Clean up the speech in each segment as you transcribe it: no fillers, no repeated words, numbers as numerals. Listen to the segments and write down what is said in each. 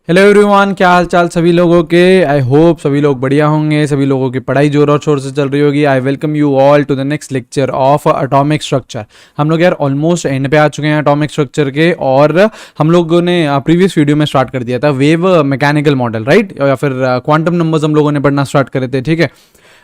Hello everyone, क्या हाल चाल सभी लोगों के। आई होप सभी लोग बढ़िया होंगे, सभी लोगों की पढ़ाई जोर और शोर से चल रही होगी। I welcome you all to the next lecture of atomic structure. हम लोग यार ऑलमोस्ट एंड पे आ चुके हैं एटॉमिक स्ट्रक्चर के, और हम लोगों ने प्रीवियस वीडियो में स्टार्ट कर दिया था वेव मैकेनिकल मॉडल, राइट, या फिर क्वांटम नंबर्स हम लोगों ने पढ़ना स्टार्ट करे थे। ठीक है,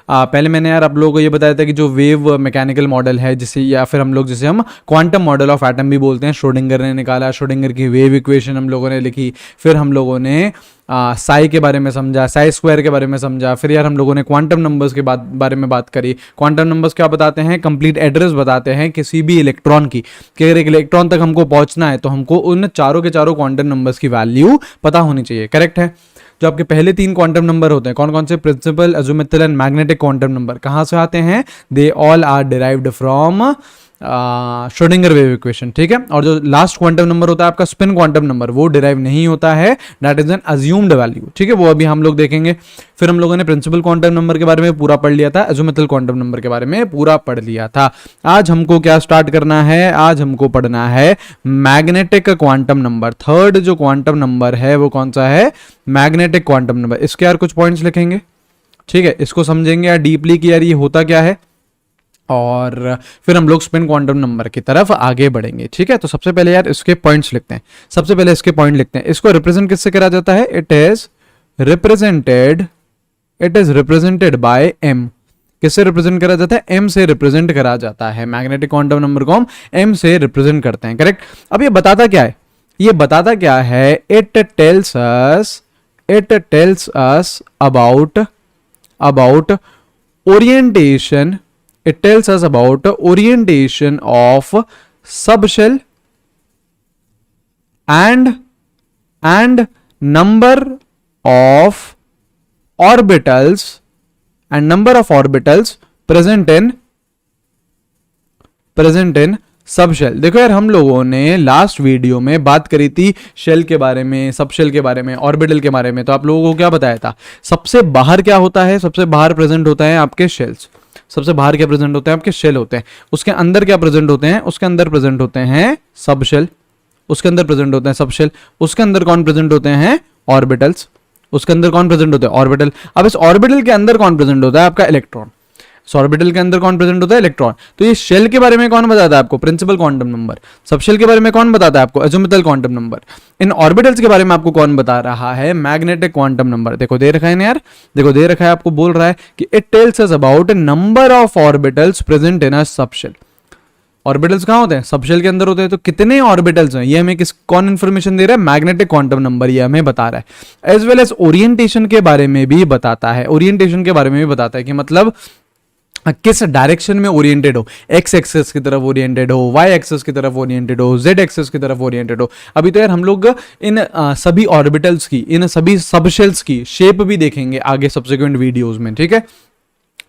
पहले मैंने यार आप लोगों को ये बताया था कि जो वेव मैकेनिकल मॉडल है, जिसे या फिर हम लोग जिसे हम क्वांटम मॉडल ऑफ एटम भी बोलते हैं, श्रोडिंगर ने निकाला। श्रोडिंगर की वेव इक्वेशन हम लोगों ने लिखी, फिर हम लोगों ने साई के बारे में समझा, साई स्क्वायर के बारे में समझा, फिर यार हम लोगों ने क्वांटम नंबर्स के बारे में बात करी। क्वांटम नंबर्स क्या बताते हैं? कंप्लीट एड्रेस बताते हैं किसी भी इलेक्ट्रॉन की, कि अगर एक इलेक्ट्रॉन तक हमको पहुंचना है तो हमको उन चारों के चारों क्वांटम नंबर्स की वैल्यू पता होनी चाहिए। करेक्ट है। जो आपके पहले तीन क्वांटम नंबर होते हैं, कौन कौन से? Principal, azimuthal and magnetic quantum number. कहाँ से आते हैं? They all are derived from Schrodinger wave equation. ठीक है। और जो लास्ट क्वांटम नंबर होता है आपका स्पिन क्वांटम नंबर, वो डिराइव नहीं होता है, that is an assumed value. ठीक है, वो अभी हम लोग देखेंगे। फिर हम लोगों ने प्रिंसिपल क्वांटम नंबर के बारे में पूरा पढ़ लिया था, अज़ूमेथल क्वांटम नंबर के बारे में पूरा पढ़ लिया था। आज हमको क्या स्टार्ट करना है? आज हमको पढ़ना है मैग्नेटिक क्वांटम नंबर। थर्ड जो क्वांटम नंबर है वो कौन सा है? Magnetic quantum number. इसके यार कुछ पॉइंट्स लिखेंगे, ठीक है, इसको समझेंगे यार डीपली कि यार ये होता क्या है, और फिर हम लोग स्पिन क्वांटम नंबर की तरफ आगे बढ़ेंगे। ठीक है, तो सबसे पहले यार इसके पॉइंट्स लिखते हैं। सबसे पहले इसके पॉइंट लिखते हैं। इसको रिप्रेजेंट किससे करा जाता है? It is represented by M. किससे रिप्रेजेंट करा जाता है? एम से रिप्रेजेंट करा जाता है। मैग्नेटिक क्वांटम नंबर को हम एम से रिप्रेजेंट करते हैं। करेक्ट। अब ये बताता क्या है? ये बताता क्या है? It tells us about orientation. It tells us about orientation of subshell and number of orbitals present in subshell. देखो यार, हम लोगों ने लास्ट वीडियो में बात करी थी शेल के बारे में, सबशेल के बारे में, ऑर्बिटल के बारे में। तो आप लोगों को क्या बताया था? सबसे बाहर क्या होता है? सबसे बाहर प्रेजेंट होता है आपके शेल्स। सबसे बाहर क्या प्रेजेंट होते हैं? आपके शेल होते हैं। उसके अंदर क्या प्रेजेंट होते हैं? उसके अंदर प्रेजेंट होते हैं सबशेल। उसके अंदर प्रेजेंट होते हैं सबशेल। उसके अंदर कौन प्रेजेंट होते हैं? ऑर्बिटल्स। उसके अंदर कौन प्रेजेंट होते हैं? ऑर्बिटल। अब इस ऑर्बिटल के अंदर कौन प्रेजेंट होता है? आपका इलेक्ट्रॉन। ऑर्बिटल के अंदर कौन प्रेजेंट होता है? इलेक्ट्रॉन। तो ये शेल के बारे में कौन बताता है आपको? Principal quantum number. सबशेल के बारे में कौन बताता है आपको? अज़ूमेथल क्वांटम नंबर। इन ऑर्बिटल्स के बारे में आपको कौन बता रहा है? Magnetic quantum number. देखो दे रखा है ना यार, देखो दे रखा है, आपको बोल रहा है कि it tells us about number of orbitals present in a subshell. Orbitals कहाँ होते हैं? सबशेल के अंदर होते हैं। तो कितने ऑर्बिटल्स हैं ये हमें कौन इंफॉर्मेशन दे रहा है? मैग्नेटिक क्वांटम नंबर ये हमें बता रहा है। एज वेल एज ओरिएंटेशन के बारे में भी बताता है। ओरिएंटेशन के बारे में भी बताता है कि मतलब किस डायरेक्शन में ओरिएंटेड हो, एक्स एक्सेस की तरफ ओरिएंटेड हो, वाई एक्सेस की तरफ ओरिएंटेड हो, जेड एक्सेस की तरफ ओरिएंटेड हो। अभी तो यार हम लोग इन सभी ऑर्बिटल्स की, इन सभी सबशेल्स की शेप भी देखेंगे आगे सब्सिक्वेंट वीडियोस में। ठीक है,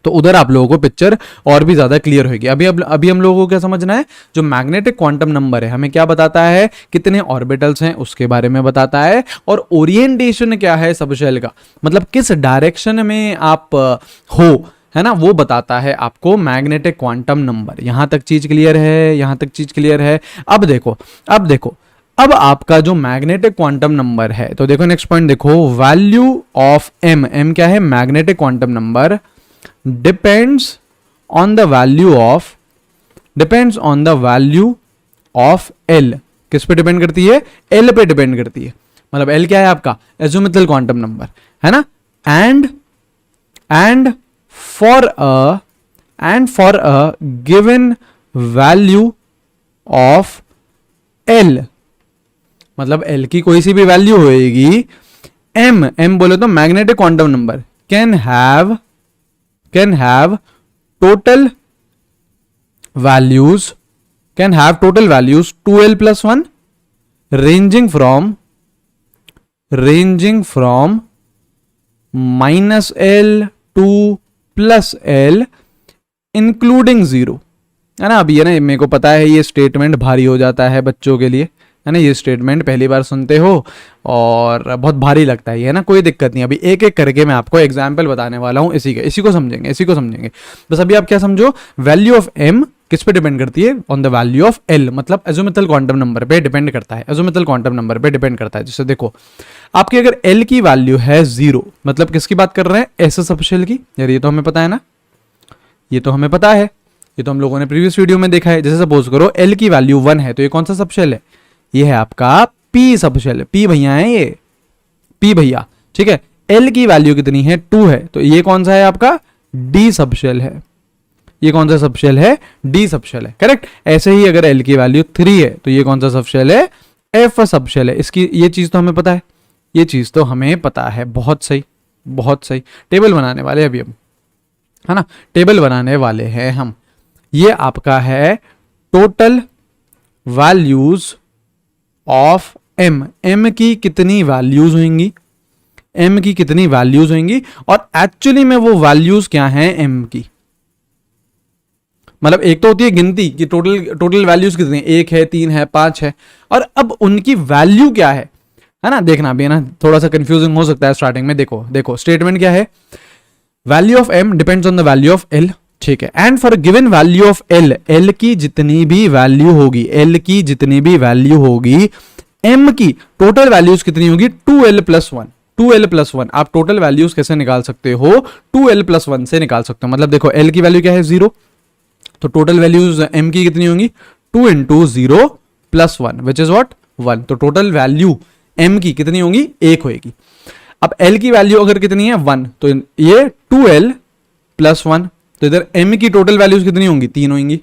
तो उधर आप लोगों को पिक्चर और भी ज्यादा क्लियर होगी। अभी हम लोगों को क्या समझना है? जो मैग्नेटिक क्वांटम नंबर है हमें क्या बताता है? कितने ऑर्बिटल्स हैं उसके बारे में बताता है, और ओरिएंटेशन क्या है सबशेल का, मतलब किस डायरेक्शन में आप हो, है ना, वो बताता है आपको मैग्नेटिक क्वांटम नंबर। यहां तक चीज क्लियर है? यहां तक चीज क्लियर है? अब देखो अब आपका जो मैग्नेटिक क्वांटम नंबर है, तो देखो नेक्स्ट पॉइंट देखो, वैल्यू ऑफ एम। एम क्या है? Magnetic quantum number depends on the value of L. किस पे डिपेंड करती है? एल पे डिपेंड करती है। मतलब एल क्या है आपका? अज़ूमेथल क्वांटम नंबर, है ना। And for a given value of L, मतलब L की कोई सी भी वैल्यू होएगी, M बोले तो magnetic quantum number can have total values 2L plus 1 ranging from -L to +L including 0, है ना। अभी है ना, मेरे को पता है ये स्टेटमेंट भारी हो जाता है बच्चों के लिए, है ना। ये स्टेटमेंट पहली बार सुनते हो और बहुत भारी लगता है, ना। कोई दिक्कत नहीं, अभी एक एक करके मैं आपको एग्जाम्पल बताने वाला हूँ इसी को समझेंगे। बस अभी आप क्या समझो? वैल्यू ऑफ एम किस पे डिपेंड करती है? On the value of L, मतलब एजोमेथल क्वांटम नंबर पे डिपेंड करता है, एजोमेथल क्वांटम नंबर पे डिपेंड करता है। जैसे देखो आपकी अगर एल की वैल्यू है 0, मतलब किसकी बात कर रहे हैं? ऐसे सबशेल की। यार ये तो हमें पता है ना, ये तो हमें पता है, ये तो हम लोगों ने प्रीवियस वीडियो में देखा है। जैसे सपोज करो एल की वैल्यू 1 है, तो ये कौन सा सबशेल है? ये है आपका पी सबशेल। पी भैया है ये, पी भैया, ठीक है। एल की वैल्यू कितनी है? 2 है, तो ये कौन सा है आपका? डी सबशेल है। ये कौन सा सबशेल है? डी सबशेल है, करेक्ट। ऐसे ही अगर एल की वैल्यू 3 है तो ये कौन सा सबशेल है? एफ सबशेल है। इसकी ये चीज तो हमें पता है, ये चीज तो हमें पता है। बहुत सही, बहुत सही। टेबल बनाने वाले अभी हम, है ना, टेबल बनाने वाले हैं हम। ये आपका है total values of M. M की कितनी वैल्यूज होंगी? एम की कितनी वैल्यूज होंगी? और एक्चुअली में वो वैल्यूज क्या हैं एम की? मतलब एक तो होती है गिनती कि टोटल वैल्यूज कितनी है, 1 है, 3 है, 5 है, और अब उनकी वैल्यू क्या है ना, देखना भी है ना, थोड़ा सा कंफ्यूजिंग हो सकता है स्टार्टिंग में। देखो देखो स्टेटमेंट क्या है? Value of M depends on the value of L, ठीक है। And for given value of L, L की जितनी भी वैल्यू होगी, एल की जितनी भी वैल्यू होगी, एम की टोटल वैल्यूज कितनी होगी? 2l+1। 2l+1 आप टोटल वैल्यूज कैसे निकाल सकते हो? 2l+1 से निकाल सकते हो। मतलब देखो एल की वैल्यू क्या है? 0, तो टोटल वैल्यूज एम की कितनी होंगी? 2 × 0 + 1 विच इज व्हाट? 1। तो टोटल वैल्यू एम की कितनी होगी? 1 होगी। अब एल की वैल्यू अगर कितनी है? 1, तो ये 2l+1, तो इधर एम की टोटल वैल्यूज कितनी होंगी? 3 होंगी।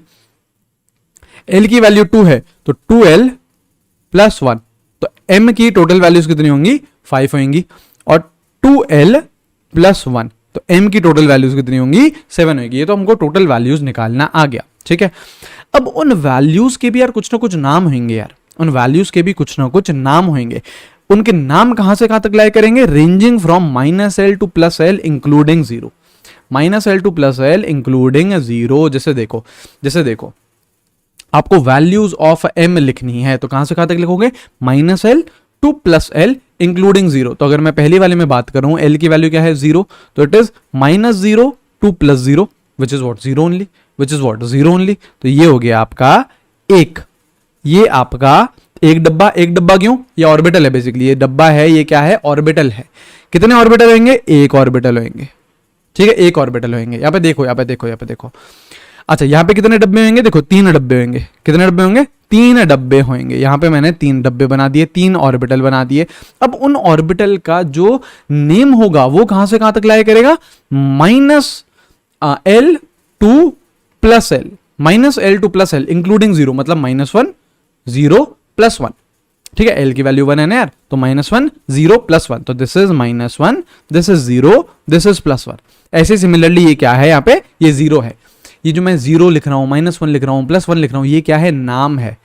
एल की वैल्यू 2 है तो 2l+1, तो एम की टोटल वैल्यूज कितनी होंगी? 5 होंगी। और 2l+1, तो m की टोटल वैल्यूज कितनी होंगी? 7 होगी। ये तो हमको टोटल वैल्यूज निकालना आ गया, ठीक है। अब उन वैल्यूज के भी यार कुछ ना कुछ नाम होंगे यार, उन वैल्यूज के भी कुछ ना कुछ नाम होंगे। उनके नाम कहां से कहां तक लाया करेंगे? Ranging from -l to +l including 0। -l to +l including 0। जैसे देखो आपको वैल्यूज ऑफ m लिखनी है तो कहां से कहां तक लिखोगे? -l to +l including 0। तो अगर मैं पहली वाले में बात करूं, l की वैल्यू क्या है? 0, तो it is -0 to +0 which is what? 0 only, which is what? 0 only. तो ये हो गया आपका एक, ये आपका एक डब्बा। एक डब्बा क्यों? ये ऑर्बिटल है बेसिकली, ये डब्बा है, ये क्या है? ऑर्बिटल है। कितने ऑर्बिटल होंगे? एक ऑर्बिटल होंगे, ठीक है, एक ऑर्बिटल होंगे। यहाँ पे देखो, यहाँ पे देखो, यहाँ पे देखो। अच्छा यहाँ पे कितने डब्बे होंगे? देखो 3 डब्बे होंगे। कितने डब्बे होंगे? 3 डब्बे होंगे। यहाँ पे मैंने 3 डब्बे बना दिए, 3 ऑर्बिटल बना दिए। अब उन ऑर्बिटल का जो नेम होगा वो कहां से कहां तक लाया करेगा? -l to +l, -l to +l including 0, मतलब -1 0 +1, ठीक है। l की वैल्यू 1 है ना यार, तो -1 0 +1, तो this is -1, this is 0, this is +1। ऐसे सिमिलरली ये क्या है? यहाँ पे ये 0 है। ये जो मैं 0 लिख रहा हूं, -1 लिख रहा हूं, +1 लिख रहा हूं, ये क्या है? नाम है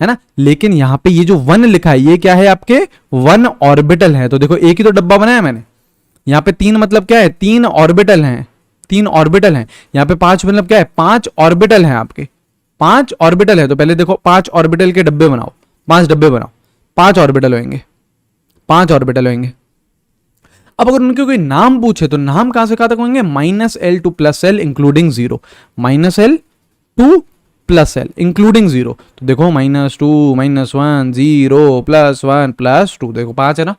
ना। लेकिन यहां पे ये जो 1 लिखा है, ये क्या है? आपके 1 ऑर्बिटल है। तो देखो एक ही तो डब्बा बनाया मैंने। यहाँ पे 3 मतलब क्या है? 3 ऑर्बिटल हैं, 3 ऑर्बिटल हैं। यहाँ पे 5 मतलब क्या है? 5 ऑर्बिटल हैं आपके, 5 ऑर्बिटल है। तो पहले देखो 5 ऑर्बिटल के डब्बे बनाओ, 5 डब्बे बनाओ, 5 ऑर्बिटल होंगे, 5 ऑर्बिटल होंगे। अब अगर उनके कोई नाम पूछे तो नाम कहां से कहां तक होंगे? -l to +l including 0, -l to +l including 0। तो देखो -2 -1 0 +1 +2, देखो 5 है ना।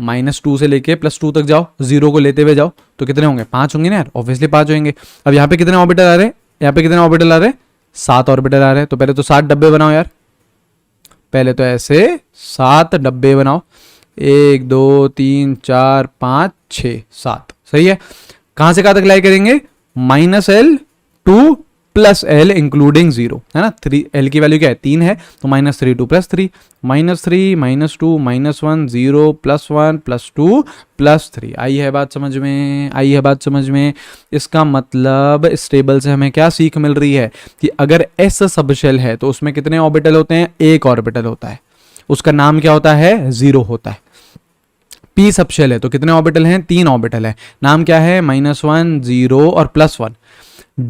-2 से लेके +2 तक जाओ, 0 को लेते हुए जाओ, तो कितने होंगे? 5 होंगे ना यार, ऑब्वियसली 5 होंगे। अब यहाँ पे कितने ऑर्बिटल आ रहे हैं? यहाँ पे कितने ऑर्बिटल आ रहे हैं? 7 ऑर्बिटल आ रहे हैं। तो पहले तो 7 डब्बे बनाओ यार, पहले तो ऐसे 7 डब्बे बनाओ, 1 2 3 4 5 6 7, सही है। कहां से कहां तक लाई करेंगे? -l to +l इंक्लूडिंग 0, है ना। 3 l की वैल्यू क्या है? 3 है, तो -3 to +3, -3 -2 -1 0 +1 +2 +3। आई है बात समझ में? आई है बात समझ में? इसका मतलब इस टेबल से हमें क्या सीख मिल रही है कि अगर s सबशेल है तो उसमें कितने ऑर्बिटल होते हैं? एक ऑर्बिटल होता है, उसका नाम क्या होता है? 0 होता है। p सबशेल है तो कितने ऑर्बिटल हैं? 3 ऑर्बिटल है, नाम क्या है? -1 0 और +1।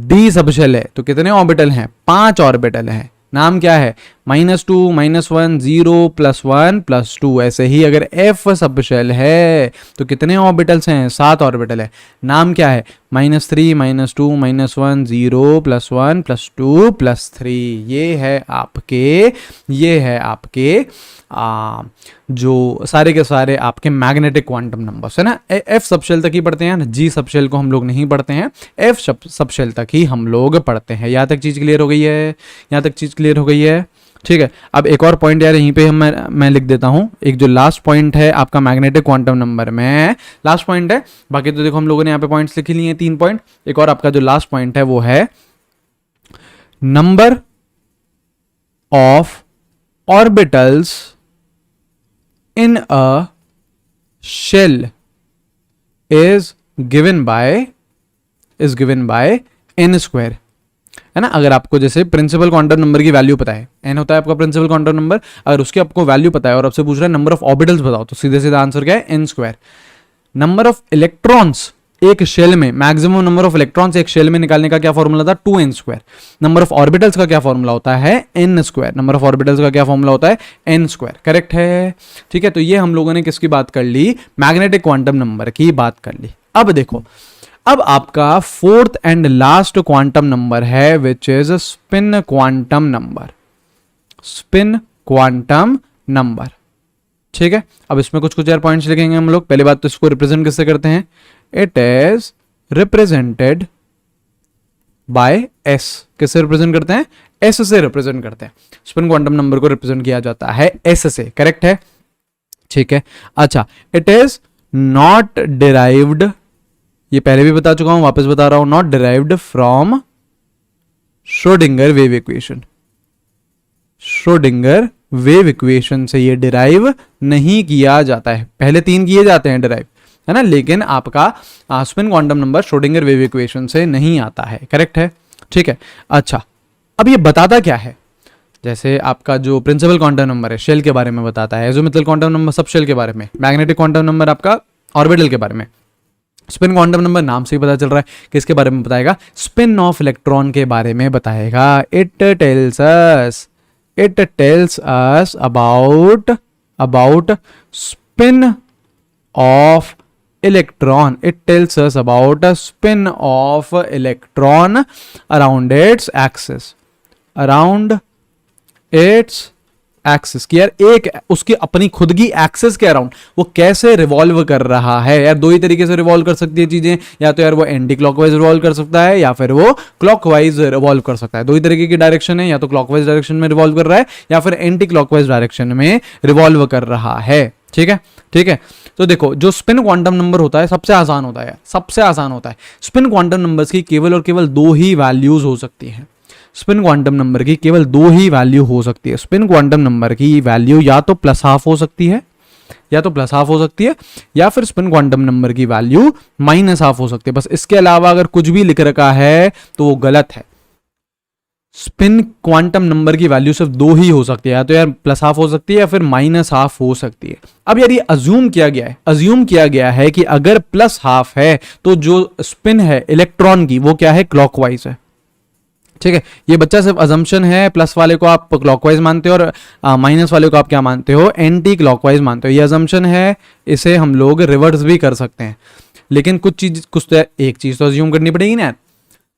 d सबशेल है तो कितने ऑर्बिटल हैं? 5 ऑर्बिटल हैं, नाम क्या है? -2 -1 0 +1 +2। ऐसे ही अगर F सब शेल है तो कितने ऑर्बिटल्स हैं? 7 ऑर्बिटल है। नाम क्या है? -3 -2 -1 0 +1 +2 +3। ये है आपके जो सारे के सारे आपके मैग्नेटिक क्वांटम नंबर्स है ना। एफ सबशेल तक ही पढ़ते हैं ना, जी सबशेल को हम लोग नहीं पढ़ते हैं, एफ सबशेल तक ही हम लोग पढ़ते हैं। यहाँ तक चीज क्लियर हो गई है? यहाँ तक चीज क्लियर हो गई है? ठीक है। अब एक और पॉइंट यार यहीं पे मैं लिख देता हूं। एक जो लास्ट पॉइंट है आपका मैग्नेटिक क्वांटम नंबर में, लास्ट पॉइंट है, बाकी तो देखो हम लोगों ने यहाँ पे पॉइंट्स लिख लिए हैं 3 पॉइंट। एक और आपका जो लास्ट पॉइंट है वो है number of orbitals in a shell is given by n square, है ना। अगर आपको जैसे प्रिंसिपल क्वांटम नंबर की वैल्यू पता है, n होता है आपका प्रिंसिपल क्वांटम नंबर, अगर उसकी आपको वैल्यू पता है और आपसे पूछ रहा है नंबर ऑफ ऑर्बिटल्स बताओ, तो सीधे सीधा आंसर क्या है? n square. Number of electrons एक शेल में, मैक्सिमम नंबर ऑफ इलेक्ट्रॉन्स एक शेल में निकालने का क्या फॉर्मूला था? 2n square. Number of orbitals का क्या फॉर्मूला होता है? n square. Number of orbitals का क्या फॉर्मूला होता है? n square. करेक्ट है? ठीक है। तो ये हम लोगों ने किसकी बात कर ली? मैग्नेटिक क्वांटम नंबर की बात कर ली। अब देखो, अब आपका 4th and last quantum number है which is spin quantum number. Spin quantum number, ठीक है। अब इसमें कुछ यार पॉइंट्स लिखेंगे हम लोग। पहली बात तो इसको रिप्रेजेंट किससे करते हैं? It is represented bye s। किससे रिप्रेजेंट करते हैं? s से रिप्रेजेंट करते हैं। स्पिन क्वांटम नंबर को रिप्रेजेंट किया जाता है s से। करेक्ट है? ठीक है। अच्छा, इट इज नॉट डिराइव्ड, ये पहले भी बता चुका हूं, वापस बता रहा हूं, not derived from Schrodinger wave equation. Schrodinger wave equation से ये डिराइव नहीं किया जाता है। पहले 3 किए जाते हैं डिराइव, है ना, लेकिन आपका spin quantum number Schrodinger wave equation से नहीं आता है। करेक्ट है? ठीक है। अच्छा, अब ये बताता क्या है? जैसे आपका जो प्रिंसिपल क्वांटम नंबर है शेल के बारे में बताता है, एज़ोमिथल क्वांटम नंबर सब शेल के बारे में, मैग्नेटिक क्वांटम नंबर आपका ऑर्बिटल के बारे में, स्पिन क्वांटम नंबर नाम से ही पता चल रहा है किसके बारे में बताएगा? स्पिन ऑफ इलेक्ट्रॉन के बारे में बताएगा। It tells us about spin off electron. It tells us about a spin of electron around its axis. कि यार एक उसकी अपनी खुद की एक्सिस के अराउंड वो कैसे रिवॉल्व कर रहा है। यार दो ही तरीके से रिवॉल्व कर सकती है चीजें, या तो यार वो एंटी क्लॉकवाइज रिवॉल्व कर सकता है या फिर वो क्लॉकवाइज रिवॉल्व कर सकता है। दो ही तरीके की डायरेक्शन है, या तो क्लॉकवाइज डायरेक्शन में रिवॉल्व कर रहा है या फिर एंटी क्लॉकवाइज डायरेक्शन में रिवॉल्व कर रहा है। ठीक है, ठीक है। तो देखो, जो स्पिन क्वांटम नंबर होता है सबसे आसान होता है, सबसे आसान होता है। स्पिन क्वांटम नंबर्स की केवल और केवल 2 ही वैल्यूज हो सकती हैं। स्पिन क्वांटम नंबर की केवल 2 ही वैल्यू हो सकती है। स्पिन क्वांटम नंबर की वैल्यू या तो +½ हो सकती है, या फिर स्पिन क्वांटम नंबर की वैल्यू -½ हो सकती है। बस इसके अलावा अगर कुछ भी लिख रखा है तो वो गलत है। स्पिन क्वांटम नंबर की वैल्यू सिर्फ 2 ही हो सकती है, या तो यार +½ हो सकती है या फिर -½ हो सकती है। अब यार ये अज्यूम किया गया है कि अगर +½ है तो जो स्पिन है इलेक्ट्रॉन की वो क्या है? क्लॉकवाइज है। ठीक है, ये बच्चा सिर्फ अजम्पशन है। प्लस वाले को आप क्लॉकवाइज मानते हो और माइनस वाले को आप क्या मानते हो? एंटी क्लॉकवाइज मानते हो। ये अजम्पशन है, इसे हम लोग रिवर्स भी कर सकते हैं, लेकिन कुछ तो एक चीज तो अज्यूम करनी पड़ेगी ना।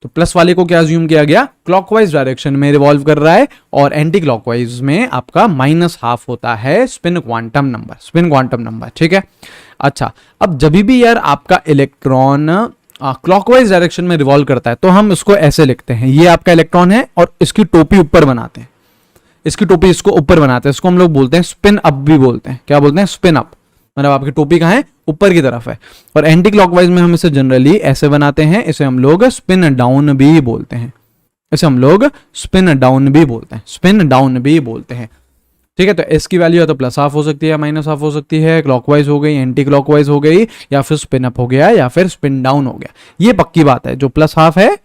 तो प्लस वाले को क्या अज्यूम किया गया? क्लॉकवाइज डायरेक्शन में रिवॉल्व कर रहा है, और एंटी क्लॉकवाइज में आपका -½ होता है स्पिन क्वांटम नंबर। ठीक है। अच्छा, अब जब भी यार आपका इलेक्ट्रॉन क्लॉकवाइज डायरेक्शन में रिवॉल्व करता है तो हम इसको ऐसे लिखते हैं, ये आपका इलेक्ट्रॉन है और इसकी टोपी ऊपर बनाते हैं, इसको ऊपर बनाते हैं। इसको हम लोग बोलते हैं स्पिन अप भी बोलते हैं। क्या बोलते हैं? Spin up. मतलब आपकी टोपी कहाँ है? ऊपर की तरफ है। और एंटी क्लॉकवाइज में हम इसे जनरली ऐसे बनाते हैं, इसे हम लोग स्पिन डाउन भी बोलते हैं। स्पिन डाउन भी बोलते हैं। ठीक है, तो एस की वैल्यू या तो +½ हो सकती है, -½ हो सकती है, क्लॉकवाइज हो गई, एंटी क्लॉकवाइज हो गई, या फिर स्पिन अप हो गया, या फिर स्पिन डाउन हो गया। ये पक्की बात है, जो +½ है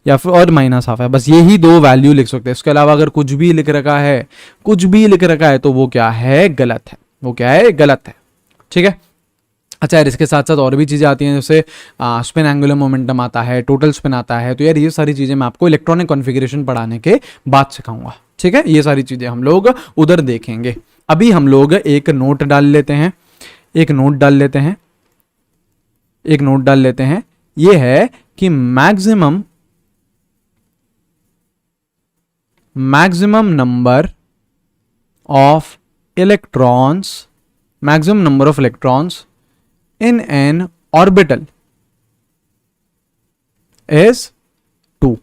या फिर और -½ है, बस यही 2 वैल्यू लिख सकते हैं। इसके अलावा अगर कुछ भी लिख रखा है तो वो क्या है? गलत है। ठीक है। अच्छा यार, इसके साथ साथ और भी चीज़ें आती हैं, जैसे स्पिन एंगुलर मोमेंटम आता है, टोटल स्पिन आता है। तो यार ये सारी चीज़ें मैं आपको इलेक्ट्रॉनिक कॉन्फ़िगरेशन पढ़ाने के बाद सिखाऊंगा। ठीक है, ये सारी चीजें हम लोग उधर देखेंगे। अभी हम लोग एक नोट डाल लेते हैं, एक नोट डाल लेते हैं, एक नोट डाल लेते हैं। ये है कि maximum number of electrons, maximum number of electrons in an orbital is 2।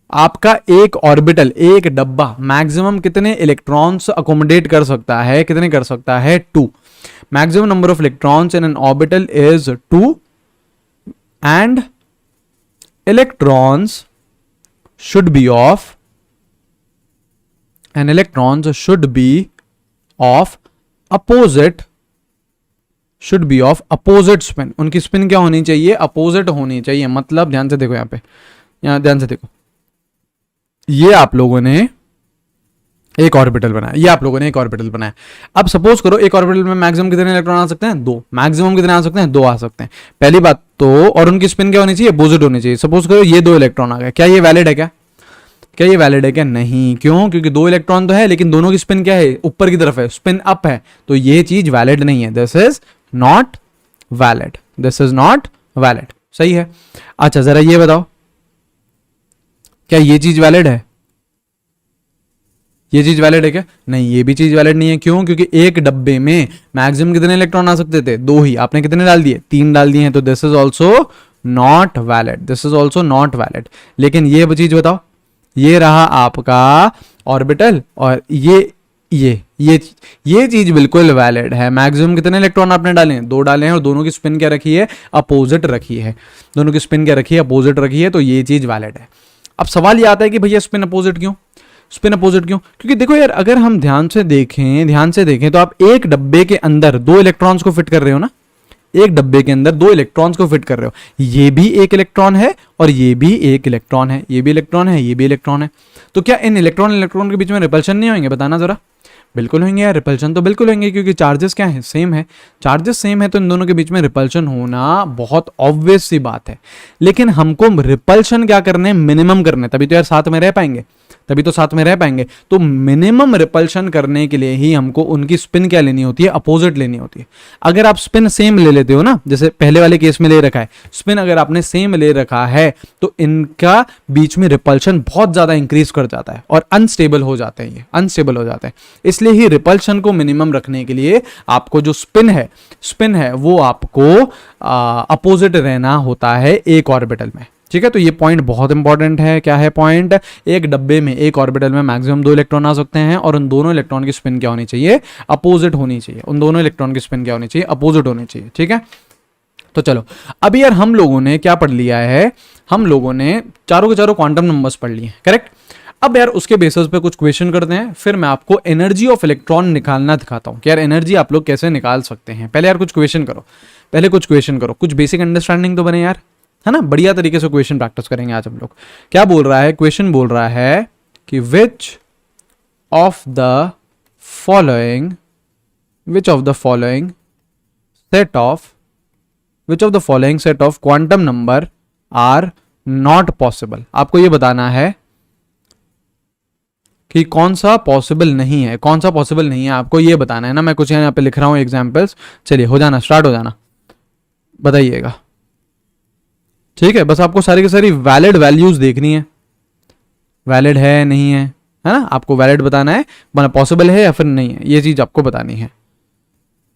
आपका एक ऑर्बिटल, एक डब्बा मैक्सिमम कितने इलेक्ट्रॉन्स अकोमोडेट कर सकता है, कितने कर सकता है, 2। Maximum number of electrons in an orbital is 2 and electrons should be of and electrons should be of opposite spin। उनकी स्पिन क्या होनी चाहिए, अपोजिट होनी चाहिए। मतलब ध्यान से देखो, यहां ध्यान से देखो, ये आप लोगों ने एक ऑर्बिटल बनाया, ये आप लोगों ने एक ऑर्बिटल बनाया। अब सपोज करो एक ऑर्बिटल में मैक्सिमम कितने इलेक्ट्रॉन आ सकते हैं, 2। मैक्सिमम कितने आ सकते हैं, 2 आ सकते हैं, पहली बात तो। और उनकी स्पिन क्या होनी चाहिए, अपोजिट होनी चाहिए। सपोज करो ये 2 इलेक्ट्रॉन आ गए, क्या ये वैलिड है, क्या ये वैलिड है क्या, नहीं। क्यों, क्योंकि 2 इलेक्ट्रॉन तो है लेकिन दोनों की स्पिन क्या है, ऊपर की तरफ है, स्पिन अप है, तो ये चीज वैलिड नहीं है। This is not valid, this is not valid. सही है। अच्छा जरा ये बताओ, क्या ये चीज वैलिड है, ये चीज वैलिड है क्या, नहीं, ये भी चीज वैलिड नहीं है। क्यों, क्योंकि एक डब्बे में मैक्सिमम कितने इलेक्ट्रॉन आ सकते थे, 2 ही। आपने कितने डाल दिए, 3 डाल दिए हैं, तो this is also not valid, this is also not valid. लेकिन ये चीज बताओ, ये रहा आपका ऑर्बिटल और ये चीज बिल्कुल वैलिड है। मैक्सिमम कितने इलेक्ट्रॉन आपने डाले हैं, 2 डाले हैं, और दोनों की स्पिन क्या रखी है, अपोजिट रखी है। दोनों की स्पिन क्या रखी है, अपोजिट रखी है, तो ये चीज वैलिड है। अब सवाल ये आता है कि भैया स्पिन अपोजिट क्यों, स्पिन अपोजिट क्यों? क्योंकि देखो यार, अगर हम ध्यान से देखें तो आप एक डब्बे के अंदर 2 इलेक्ट्रॉन्स को फिट कर रहे हो ना, एक डब्बे के अंदर 2 इलेक्ट्रॉन्स को फिट कर रहे हो। ये भी एक इलेक्ट्रॉन है और ये भी एक इलेक्ट्रॉन है, ये भी इलेक्ट्रॉन है, ये भी इलेक्ट्रॉन है। तो क्या इन इलेक्ट्रॉन के बीच में रिपल्शन नहीं होंगे, बताना जरा। बिल्कुल होंगे यार, रिपल्शन तो बिल्कुल होंगे, क्योंकि चार्जेस क्या है, सेम है। चार्जेस सेम है तो इन दोनों के बीच में रिपल्शन होना बहुत ऑब्वियस सी बात है। लेकिन हमको रिपल्शन क्या करने, मिनिमम करने, तभी तो यार साथ में रह पाएंगे, तभी तो साथ में रह पाएंगे। तो मिनिमम रिपल्शन करने के लिए ही हमको उनकी स्पिन क्या लेनी होती है, अपोजिट लेनी होती है। अगर आप स्पिन सेम ले लेते हो ना, जैसे पहले वाले केस में ले रखा है, स्पिन अगर आपने सेम ले रखा है तो इनका बीच में रिपल्शन बहुत ज्यादा इंक्रीज कर जाता है और अनस्टेबल हो जाते हैं, ये अनस्टेबल हो जाते हैं। इसलिए ही रिपल्शन को मिनिमम रखने के लिए आपको जो स्पिन है वो आपको अपोजिट रहना होता है एक ऑर्बिटल में। ठीक है, तो ये पॉइंट बहुत इंपॉर्टेंट है। क्या है पॉइंट, एक डब्बे में, एक ऑर्बिटल में मैक्सिमम 2 इलेक्ट्रॉन आ सकते हैं और उन दोनों इलेक्ट्रॉन की स्पिन क्या होनी चाहिए, अपोजिट होनी चाहिए। उन दोनों इलेक्ट्रॉन की स्पिन क्या होनी चाहिए, अपोजिट होनी चाहिए। ठीक है, तो चलो अभी यार हम लोगों ने क्या पढ़ लिया है, हम लोगों ने चारों के चारों क्वांटम नंबर्स पढ़ लिए, करेक्ट। अब यार उसके बेसिस पे कुछ क्वेश्चन करते हैं, फिर मैं आपको एनर्जी ऑफ इलेक्ट्रॉन निकालना दिखाता हूं कि यार एनर्जी आप लोग कैसे निकाल सकते हैं। पहले यार कुछ क्वेश्चन करो, कुछ बेसिक अंडरस्टैंडिंग तो बने यार, है ना। बढ़िया तरीके से क्वेश्चन प्रैक्टिस करेंगे आज हम लोग। क्या बोल रहा है क्वेश्चन, बोल रहा है कि which of the following set of quantum number are not possible. आपको ये बताना है कि कौन सा पॉसिबल नहीं है, कौन सा पॉसिबल नहीं है, आपको ये बताना है ना। मैं कुछ यहाँ पे लिख रहा हूं एग्जाम्पल्स, चलिए हो जाना, स्टार्ट हो जाना, बताइएगा। ठीक है, बस आपको सारी की सारी वैलिड वैल्यूज देखनी है, वैलिड है नहीं है ना, आपको वैलिड बताना है, मतलब पॉसिबल है या फिर नहीं है, ये चीज आपको बतानी है।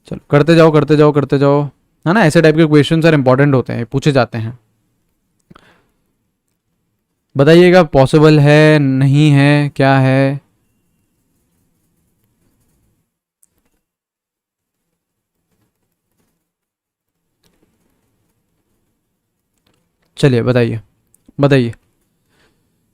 चलो करते जाओ, है ना। ऐसे टाइप के क्वेश्चन सर इंपॉर्टेंट होते हैं, पूछे जाते हैं। बताइएगा पॉसिबल है, नहीं है, क्या है। चलिए बताइए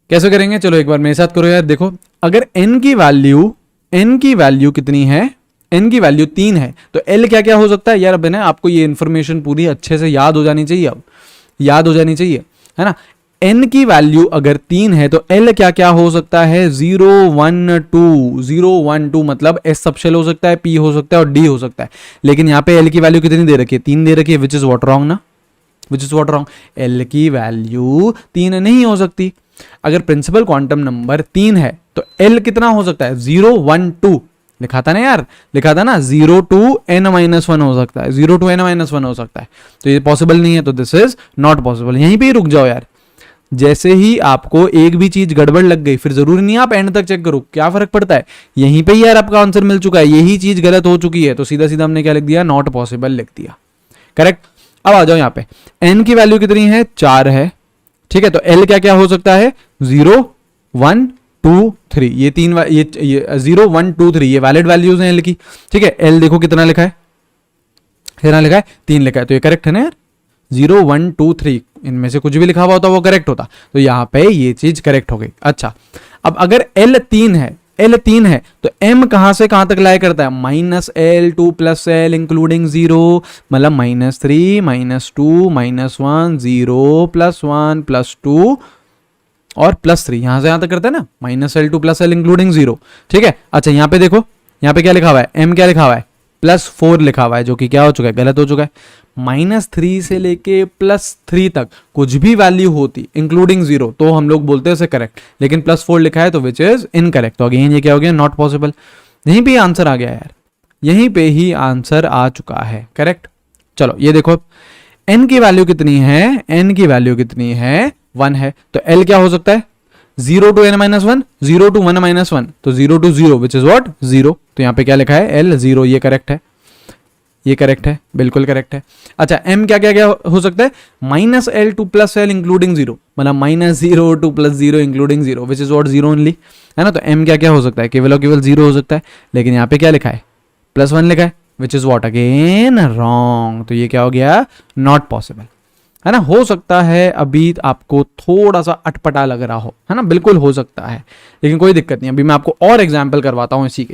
कैसे करेंगे। चलो एक बार मेरे साथ करो यार। देखो अगर n की वैल्यू कितनी है, n की वैल्यू 3 है तो l क्या क्या हो सकता है यार। अब ना आपको ये इंफॉर्मेशन पूरी अच्छे से याद हो जानी चाहिए, अब याद हो जानी चाहिए, है ना। n की वैल्यू अगर 3 है तो l क्या क्या हो सकता है, 0 1 2 मतलब s सबशेल हो सकता है, p हो सकता है और d हो सकता है। लेकिन यहाँ पे l की वैल्यू कितनी दे रखी है, 3 दे रखी है, विच इज व्हाट रॉन्ग ना, which is what wrong. l की वैल्यू 3 नहीं हो सकती। अगर प्रिंसिपल क्वांटम नंबर 3 है तो एल कितना हो सकता है, 0 1 2 लिखा था ना यार, लिखा था ना 0 टू n-1 हो सकता है, 0 टू n-1 हो सकता है, तो ये पॉसिबल नहीं है, तो दिस इज नॉट पॉसिबल। यहीं पे ही रुक जाओ यार। जैसे ही आपको एक भी चीज गड़बड़ लग गई, फिर जरूरी नहीं आप एंड तक चेक करो, क्या फर्क पड़ता है, यहीं पे यार आपका आंसर मिल चुका है, यही चीज गलत हो चुकी है, तो सीधा सीधा हमने क्या लिख दिया, नॉट पॉसिबल लिख दिया। करेक्ट। अब आ जाओ यहाँ पे, n की वैल्यू कितनी है, 4 है, ठीक है, तो l क्या क्या हो सकता है, 0 1 2 3, ये तीन ये 0 1 2 3 ये वैलिड वैल्यूज हैं l की, ठीक है। l देखो कितना लिखा है, कितना लिखा है, 3 लिखा है, तो ये करेक्ट है ना यार, 0 1 2 3 इनमें से कुछ भी लिखा हुआ होता वो करेक्ट होता, तो यहाँ पे ये चीज करेक्ट हो गई। अच्छा, अब अगर l 3 है, L 3 है, तो M कहां से कहां तक लाया करता है, -L 2 + L इंक्लूडिंग 0, मतलब -3 -2 -1 0 +1 +2 और +3, यहां से यहां तक करता है ना, -L 2 + L इंक्लूडिंग 0, ठीक है। अच्छा, यहाँ पे देखो, यहाँ पे क्या लिखा हुआ है, M क्या लिखा हुआ है, +4 लिखा हुआ है, जो कि क्या हो चुका है, गलत हो चुका है। -3 से लेके +3 तक कुछ भी वैल्यू होती इंक्लूडिंग 0 तो हम लोग बोलते हैं उसे करेक्ट, लेकिन +4 लिखा है तो विच इज इनकरेक्ट, तो अगेन ये क्या हो गया, नॉट पॉसिबल। यहीं पे आंसर आ गया यार, यहीं पे ही आंसर आ चुका है, करेक्ट। चलो ये देखो, n की वैल्यू कितनी है, n की वैल्यू कितनी है, 1 है, तो l क्या हो सकता है, 0 टू n-1 0 टू 1-1, तो 0 टू 0 विच इज व्हाट 0, तो यहाँ पे क्या लिखा है, l 0, ये करेक्ट है, ये करेक्ट है, बिल्कुल करेक्ट है। अच्छा, m क्या क्या क्या हो सकता है, -L 2 + L इंक्लूडिंग 0, मतलब -0 2 + 0 including 0 which is what 0 only, है ना। तो m क्या क्या हो सकता है, केवल और केवल 0 हो सकता है, लेकिन यहाँ पे क्या लिखा है, +1 लिखा है, which is what again wrong, तो ये क्या हो गया, नॉट पॉसिबल, है ना। हो सकता है अभी आपको थोड़ा सा अटपटा लग रहा हो, है ना, बिल्कुल हो सकता है, लेकिन कोई दिक्कत नहीं। अभी मैं आपको और एग्जांपल करवाता हूँ, इसी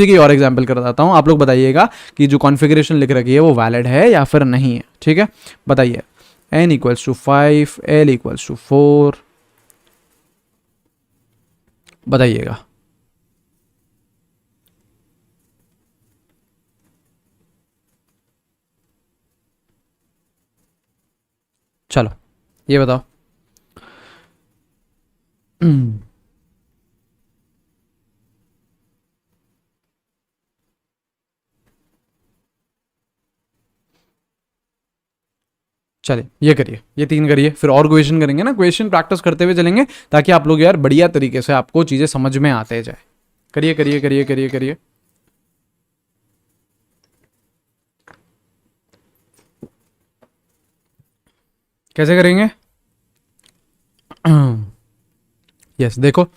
की और एग्जांपल करवाता हूँ, आप लोग बताइएगा कि जो कॉन्फ़िगरेशन लिख रखी है वो वैलिड है या फिर नहीं है, ठीक है। बताइए, n = 5 l = 4, बताइएगा। चलो ये बताओ। चलिए ये करिए, ये 3 करिए, फिर और क्वेश्चन करेंगे ना, क्वेश्चन प्रैक्टिस करते हुए चलेंगे ताकि आप लोग यार बढ़िया तरीके से आपको चीजें समझ में आते जाए। करिए करिए करिए करिए करिए। कैसे करेंगे, यस देखो,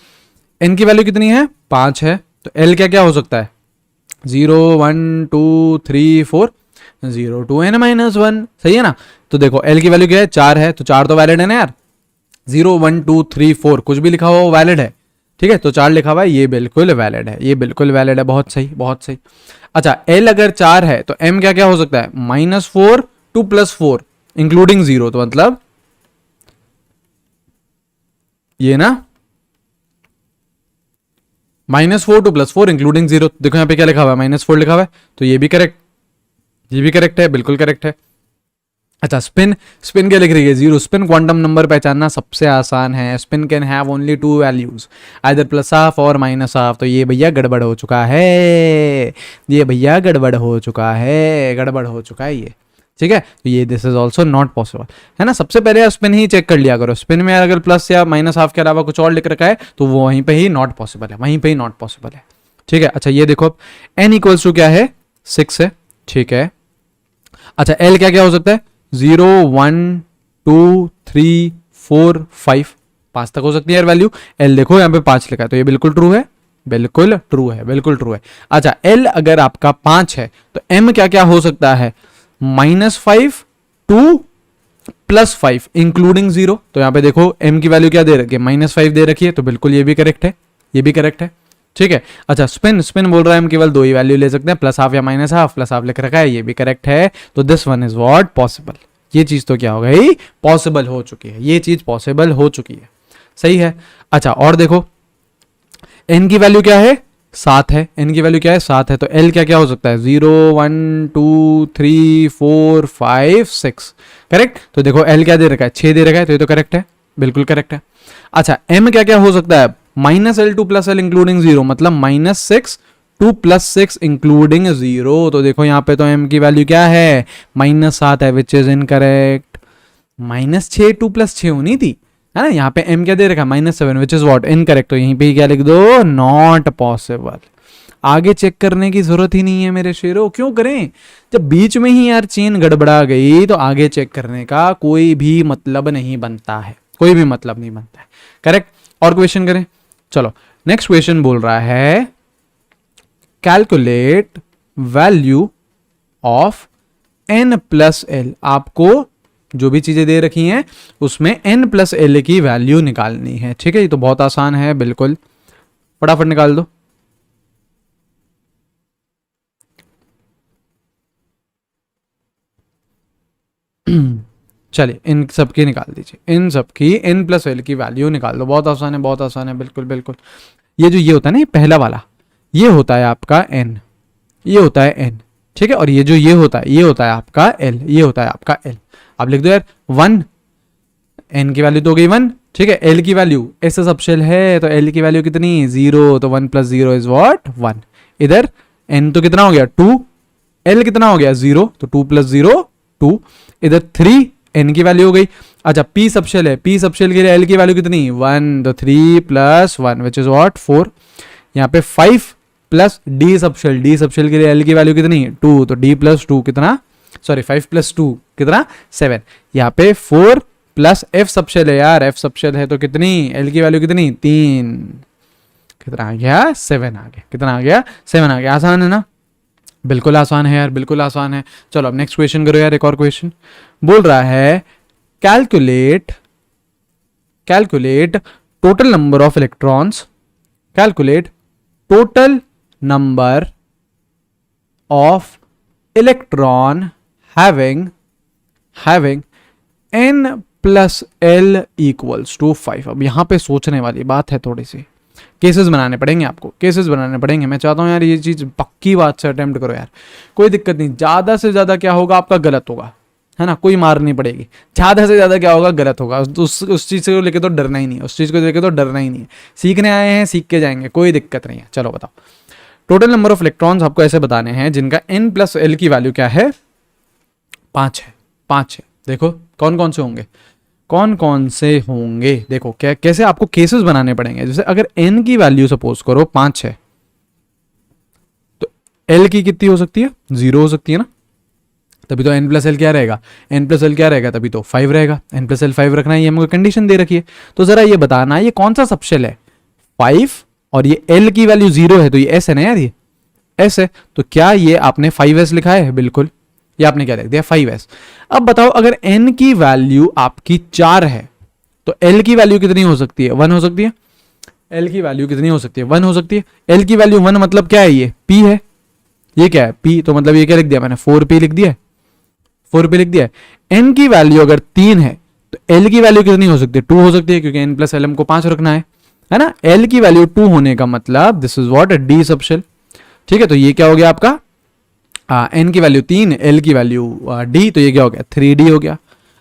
n की वैल्यू कितनी है, 5 है, तो l क्या क्या हो सकता है, 0 1 2 3 4 0 टू n-1, सही है ना। तो देखो l की वैल्यू क्या है, 4 है, तो 4 तो वैलिड है ना यार, 0 1 2 3 4 कुछ भी लिखा हुआ वो वैलिड है, ठीक है, तो 4 लिखा हुआ है, ये बिल्कुल वैलिड है, ये बिल्कुल वैलिड है, बहुत सही बहुत सही। अच्छा, l अगर 4 है तो m क्या क्या हो सकता है, -4 2 + 4 इंक्लूडिंग 0, तो मतलब ये ना, -4 2 + 4 इंक्लूडिंग 0, देखो यहाँ पे क्या लिखा हुआ है, -4 लिखा हुआ है, तो ये भी करेक्ट, ये भी करेक्ट है, बिल्कुल करेक्ट है। अच्छा, स्पिन, स्पिन क्या लिख रही है, 0, स्पिन क्वांटम नंबर पहचानना सबसे आसान है, spin can have only 2 values, either +½ और -½ तो ये भैया गड़बड़ हो चुका है, ये भैया गड़बड़ हो चुका है, गड़बड़ हो चुका है ये, ठीक है, तो ये this is also not possible, है ना। सबसे पहले स्पिन ही चेक कर लिया करो, स्पिन में अगर प्लस या -½ के अलावा कुछ और लिख रखा है तो वो वहीं पे ही नॉट पॉसिबल है, वहीं पे ही नॉट पॉसिबल है, ठीक है। अच्छा ये देखो, n = क्या है, 6 है, ठीक है। अच्छा, l क्या क्या हो सकता है, 0 1 2 3 4 5, 5 तक हो सकती है यार वैल्यू, l देखो यहाँ पे 5 लिखा है, तो ये बिल्कुल ट्रू है, बिल्कुल ट्रू है, बिल्कुल ट्रू है। अच्छा, l अगर आपका 5 है तो m क्या क्या हो सकता है, -5 2 + 5 इंक्लूडिंग 0, तो यहाँ पे देखो m की वैल्यू क्या दे रखी है, -5 दे रखी है, तो बिल्कुल ये भी करेक्ट है, ये भी करेक्ट है, ठीक है। अच्छा, स्पिन, स्पिन बोल रहा है हम केवल 2 ही वैल्यू ले सकते हैं, +½ या -½ +½ लिख रखा है, ये भी करेक्ट है, तो this one is what possible, ये चीज तो क्या हो गई, पॉसिबल हो चुकी है, ये चीज पॉसिबल हो चुकी है, सही है। अच्छा और देखो, n की वैल्यू क्या है, 7 है, n की वैल्यू क्या है, 7 है, तो l क्या क्या हो सकता है, 0 1 2 3 4 5 6, करेक्ट। तो देखो l क्या दे रखा है, 6 दे रखा है, तो ये तो करेक्ट है, बिल्कुल करेक्ट है। अच्छा, m क्या क्या हो सकता है, -L2 + L इंक्लूडिंग 0 मतलब -6 2 + 6 इंक्लूडिंग 0। तो देखो यहाँ पे तो m की वैल्यू क्या है, -7 है, विच इज इनकरेक्ट। -6 2 + 6 होनी थी, है ना। यहाँ पे m क्या दे रखा, -7 विच इज व्हाट, इनकरेक्ट। तो यहीं पे क्या लिख दो, नॉट पॉसिबल। आगे चेक करने की जरूरत ही नहीं है मेरे शेरों, क्यों करें, जब बीच में ही यार चेन गड़बड़ा गई तो आगे चेक करने का कोई भी मतलब नहीं बनता है, कोई भी मतलब नहीं बनता है। करेक्ट। और क्वेश्चन करें, चलो नेक्स्ट क्वेश्चन बोल रहा है calculate value of n + l। आपको जो भी चीजें दे रखी हैं उसमें n + l की वैल्यू निकालनी है। ठीक है, ये तो बहुत आसान है, बिल्कुल फटाफट निकाल दो। चलिए इन सब की निकाल दीजिए, इन सब की n + l की वैल्यू निकाल दो। बहुत आसान है, बहुत आसान है, बिल्कुल बिल्कुल। ये जो ये होता है ना, ये पहला वाला, ये होता है आपका n, ये होता है n, ठीक है। और ये जो ये होता है, ये होता है आपका l, ये होता है आपका l। अब लिख दो यार 1, n की वैल्यू तो हो गई 1, ठीक है। l की वैल्यू, s सबशेल है तो l की वैल्यू कितनी, 0, तो 1 + 0 इज व्हाट 1। इधर n तो कितना हो गया 2, l कितना हो गया 0, तो 2 + 0 2। इधर 3, n की वैल्यू हो गई। अच्छा p सबशेल है, p सबशेल के लिए l की वैल्यू कितनी 1, तो 3 + 1 विच इज व्हाट 4। यहाँ पे 5 plus d subshell, d subshell के लिए l की वैल्यू कितनी 2, तो d + 2 कितना, सॉरी 5 + 2 कितना 7। यहाँ पे 4 प्लस f सबशेल है यार, f सबशेल है तो कितनी, l की वैल्यू कितनी 3, कितना आ गया 7 आ गया, कितना आ गया 7 आ गया। आसान है ना, बिल्कुल आसान है यार, बिल्कुल आसान है। चलो अब नेक्स्ट क्वेश्चन करो यार। एक और क्वेश्चन बोल रहा है calculate total number of electrons, calculate total number of electron having n + l = 5। अब यहां पे सोचने वाली बात है, थोड़ी सी केसेस बनाने पड़ेंगे आपको, केसेस बनाने पड़ेंगे। मैं चाहता हूं यार ये चीज पक्की बात से अटेम्प्ट करो यार, कोई दिक्कत नहीं। ज्यादा से ज्यादा क्या होगा आपका, गलत होगा, है ना, कोई मार नहीं पड़ेगी। ज्यादा से ज्यादा क्या होगा, गलत होगा। उस चीज को लेके तो डरना ही नहीं है, उस चीज को लेके तो डरना ही नहीं है। सीखने आए हैं, सीख के जाएंगे, कोई दिक्कत नहीं है। चलो बताओ, टोटल नंबर ऑफ इलेक्ट्रॉन्स आपको ऐसे बताने हैं जिनका n + l की वैल्यू क्या है, 5 है, 5 है। देखो कौन कौन से होंगे, कौन कौन से होंगे, देखो क्या कैसे आपको केसेस बनाने पड़ेंगे। जैसे अगर n की वैल्यू सपोज करो 5 है, तो l की कितनी हो सकती है, 0 हो सकती है ना, तभी तो n + l क्या रहेगा, n + l क्या रहेगा, तभी तो 5 रहेगा। n + l 5 रखना है, ये हमको कंडीशन दे रखी है। तो जरा ये बताना ये कौन सा सबशेल है, 5, और ये l की वैल्यू 0 है, तो ये s है ना यार, ये s है। तो क्या ये आपने 5s लिखा है, बिल्कुल, ये आपने क्या लिख दिया 5s। अब बताओ अगर n की वैल्यू आपकी 4 है तो l की वैल्यू कितनी हो सकती है, 1 हो सकती है। l की वैल्यू कितनी हो सकती है, 1 हो सकती है। l की वैल्यू 1 मतलब क्या है, ये p है, ये क्या है p, तो मतलब ये क्या लिख दिया मैंने, 4p लिख दिया, 4p लिख दिया। n की वैल्यू अगर 3 है तो l की वैल्यू कितनी हो सकती है, 2 हो सकती है, क्योंकि n + l हमको 5 रखना है ना। l की वैल्यू 2 होने का मतलब this is what d subshell, ठीक है। तो ये क्या हो गया आपका, n की वैल्यू 3, l की वैल्यू d, तो ये क्या हो गया 3d हो गया।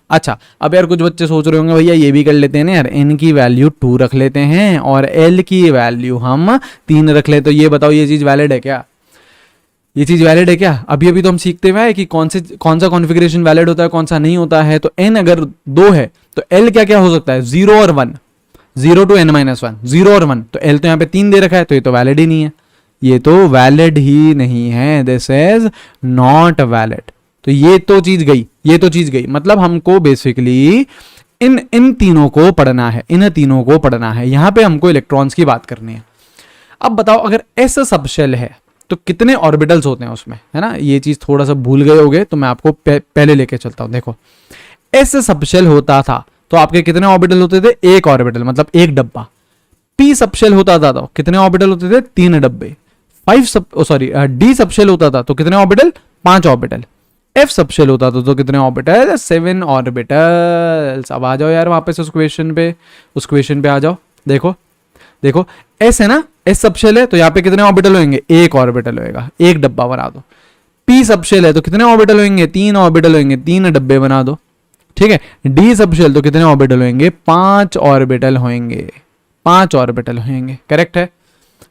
अच्छा अब यार कुछ बच्चे सोच रहे होंगे भैया ये भी कर लेते हैं ना यार, n की वैल्यू 2 रख लेते हैं और l की वैल्यू हम 3 रख लेते। तो ये बताओ ये चीज वैलिड है क्या, ये चीज वैलिड है क्या। अभी अभी तो हम सीखते हुए हैं कि कौन सा कॉन्फ़िगरेशन वैलिड होता है, कौन सा नहीं होता है। तो n अगर 2 है तो l क्या क्या हो सकता है, 0 और 1, 0 to n - 1, 0 और 1। तो l तो यहाँ पे 3 दे रखा है, तो ये तो वैलिड ही नहीं है, ये तो वैलिड ही नहीं है, दिस इज नॉट वैलिड। तो ये तो चीज गई, ये तो चीज गई। मतलब हमको बेसिकली इन तीनों को पढ़ना है, इन तीनों को पढ़ना है। यहां पे हमको इलेक्ट्रॉन्स की बात करनी है। अब बताओ अगर s सबशेल है तो कितने ऑर्बिटल्स होते हैं उसमें, है ना। ये चीज थोड़ा सा भूल गए होगे तो मैं आपको पहले लेके चलता हूं। देखो s सबशेल होता था तो आपके कितने ऑर्बिटल होते थे, एक ऑर्बिटल, मतलब एक डब्बा। p सबशेल होता था तो कितने ऑर्बिटल होते थे, 3 डब्बे। d सबशेल होता था तो कितने ऑर्बिटल, 5 ऑर्बिटल। f सबशेल होता था तो कितने ऑर्बिटल, 7 ऑर्बिटल्स। अब आ जाओ यार वापस उस क्वेश्चन पे आ जाओ। देखो s है ना, s सबशेल है तो यहाँ पे कितने ऑर्बिटल होंगे, एक ऑर्बिटल होएगा, एक डब्बा बना दो। p सबशेल है तो कितने ऑर्बिटल होंगे, 3 ऑर्बिटल होंगे, 3 डब्बे बना दो, ठीक है। d सबशेल तो कितने ऑर्बिटल होंगे, 5 ऑर्बिटल होंगे, 5 ऑर्बिटल होंगे। करेक्ट है,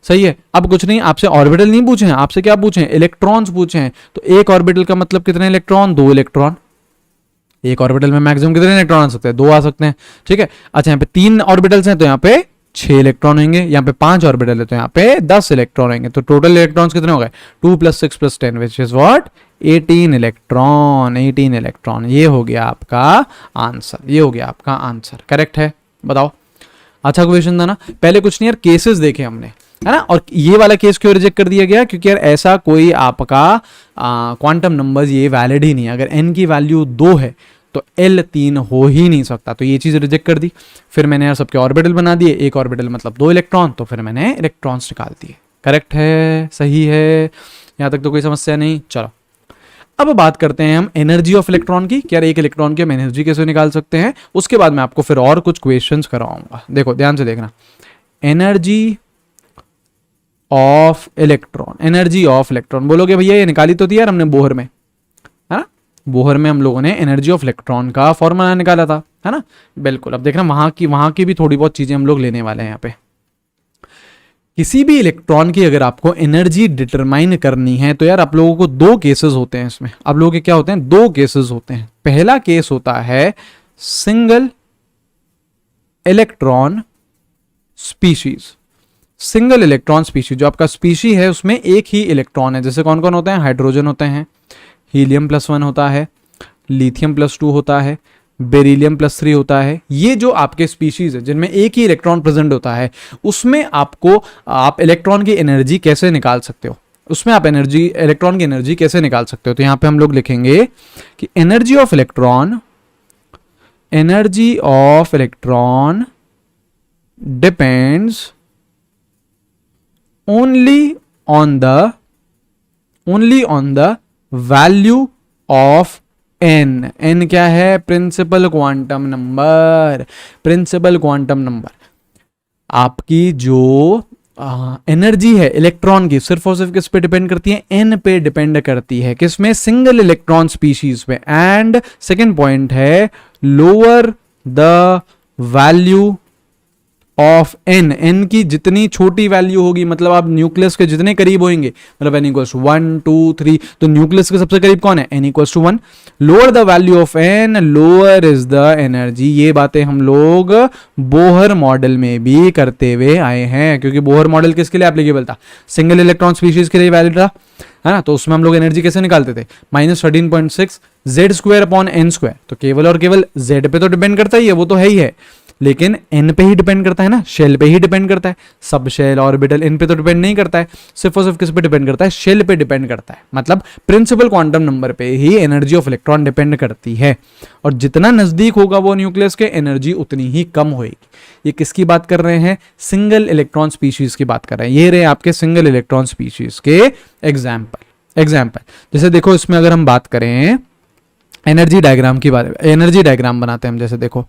सही है। अब कुछ नहीं, आपसे ऑर्बिटल नहीं पूछे हैं, आपसे क्या पूछे हैं, इलेक्ट्रॉन्स पूछे हैं। तो एक ऑर्बिटल का मतलब कितने इलेक्ट्रॉन, 2 इलेक्ट्रॉन। एक ऑर्बिटल में मैक्सिमम कितने इलेक्ट्रॉन आ सकते हैं, 2 आ सकते हैं। ठीक है, अच्छा यहाँ पे 3 ऑर्बिटल्स हैं तो यहाँ पे 6 इलेक्ट्रॉन होंगे, यहाँ पे 5 ऑर्बिटल है तो यहाँ पे 10 इलेक्ट्रॉन होंगे। तो टोटल इलेक्ट्रॉन्स कितने हो गए, 2 + 6 + 10 which is what, 18 electron. 18 electron, ये हो गया आपका आंसर, ये हो गया आपका आंसर। करेक्ट है, बताओ। अच्छा क्वेश्चन था ना। पहले कुछ नहीं यार, केसेस देखे हमने, है ना। और ये वाला केस क्यों रिजेक्ट कर दिया गया, क्योंकि यार ऐसा कोई आपका क्वांटम नंबर्स ये वैलिड ही नहीं है। अगर n की वैल्यू 2 है तो L 3 हो ही नहीं सकता, तो ये चीज रिजेक्ट कर दी। फिर मैंने यार सबके ऑर्बिटल बना दिए, एक ऑर्बिटल मतलब 2 इलेक्ट्रॉन, तो फिर मैंने इलेक्ट्रॉन्स निकाल दिए। करेक्ट है, सही है, यहां तक तो कोई समस्या नहीं। चलो अब बात करते हैं हम एनर्जी ऑफ इलेक्ट्रॉन की। क्या एक इलेक्ट्रॉन की हम एनर्जी कैसे निकाल सकते हैं, उसके बाद मैं आपको फिर और कुछ क्वेश्चंस कराऊंगा। देखो ध्यान से देखना, energy of electron, energy of electron. बोलोगे भैया ये निकाली तो थी यार हमने बोहर में, है ना। बोहर में हम लोगों ने एनर्जी ऑफ इलेक्ट्रॉन का फॉर्मूला निकाला था, है ना। बिल्कुल, अब देखना वहां की भी थोड़ी बहुत चीजें हम लोग लेने वाले हैं यहाँ पे। किसी भी इलेक्ट्रॉन की अगर आपको एनर्जी डिटरमाइन करनी है तो यार आप लोगों को 2 केसेस होते हैं इसमें। आप लोगों के क्या होते हैं, 2 केसेस होते हैं। पहला केस होता है single electron species. Single electron species, जो आपका स्पीशी है उसमें एक ही इलेक्ट्रॉन है। जैसे कौन कौन होते हैं, हाइड्रोजन होते हैं, हीलियम +1 होता है, लिथियम +2 होता है, बेरिलियम +3 होता है। ये जो आपके स्पीशीज है जिनमें एक ही इलेक्ट्रॉन प्रेजेंट होता है, उसमें आप इलेक्ट्रॉन की एनर्जी कैसे निकाल सकते हो, उसमें आप इलेक्ट्रॉन की एनर्जी कैसे निकाल सकते हो। तो यहां पे हम लोग लिखेंगे कि energy of electron depends only on the value of n। n क्या है, principal quantum number. Principal quantum number आपकी जो एनर्जी है इलेक्ट्रॉन की, सिर्फ और सिर्फ किस पे डिपेंड करती है, n पे डिपेंड करती है। किसमें, सिंगल इलेक्ट्रॉन स्पीशीज पे। एंड सेकेंड पॉइंट है lower the value of n की जितनी छोटी वैल्यू होगी, मतलब आप न्यूक्लियस के जितने करीब होंगे, मतलब n = 1 2 3, तो न्यूक्लियस के सबसे करीब कौन है, n = 1। Lower the value of n, lower is the energy. ये बातें हम लोग बोहर मॉडल में भी करते हुए आए हैं, क्योंकि बोहर मॉडल किसके लिए एप्लीकेबल था, सिंगल इलेक्ट्रॉन स्पीशीज के लिए वैलिड था, है ना। तो उसमें हम लोग एनर्जी कैसे निकालते थे, -13.6 Z²/n²। तो केवल और केवल z पे तो डिपेंड करता ही है, वो तो है ही है, लेकिन n पे ही डिपेंड करता है ना, शेल पे ही डिपेंड करता है। सब शेल ऑर्बिटल इन पे तो डिपेंड नहीं करता है, सिर्फ और सिर्फ किस पे डिपेंड करता है, शेल पे डिपेंड करता है। मतलब प्रिंसिपल क्वांटम नंबर पे ही एनर्जी ऑफ इलेक्ट्रॉन डिपेंड करती है, और जितना नजदीक होगा वो न्यूक्लियस के, एनर्जी उतनी ही कम होगी। ये किसकी बात कर रहे हैं, सिंगल इलेक्ट्रॉन स्पीशीज की बात कर रहे हैं। ये रहे आपके सिंगल इलेक्ट्रॉन स्पीशीज के एग्जाम्पल। जैसे देखो इसमें अगर हम बात करें एनर्जी डायग्राम की बात, एनर्जी डायग्राम बनाते हैं हम। जैसे देखो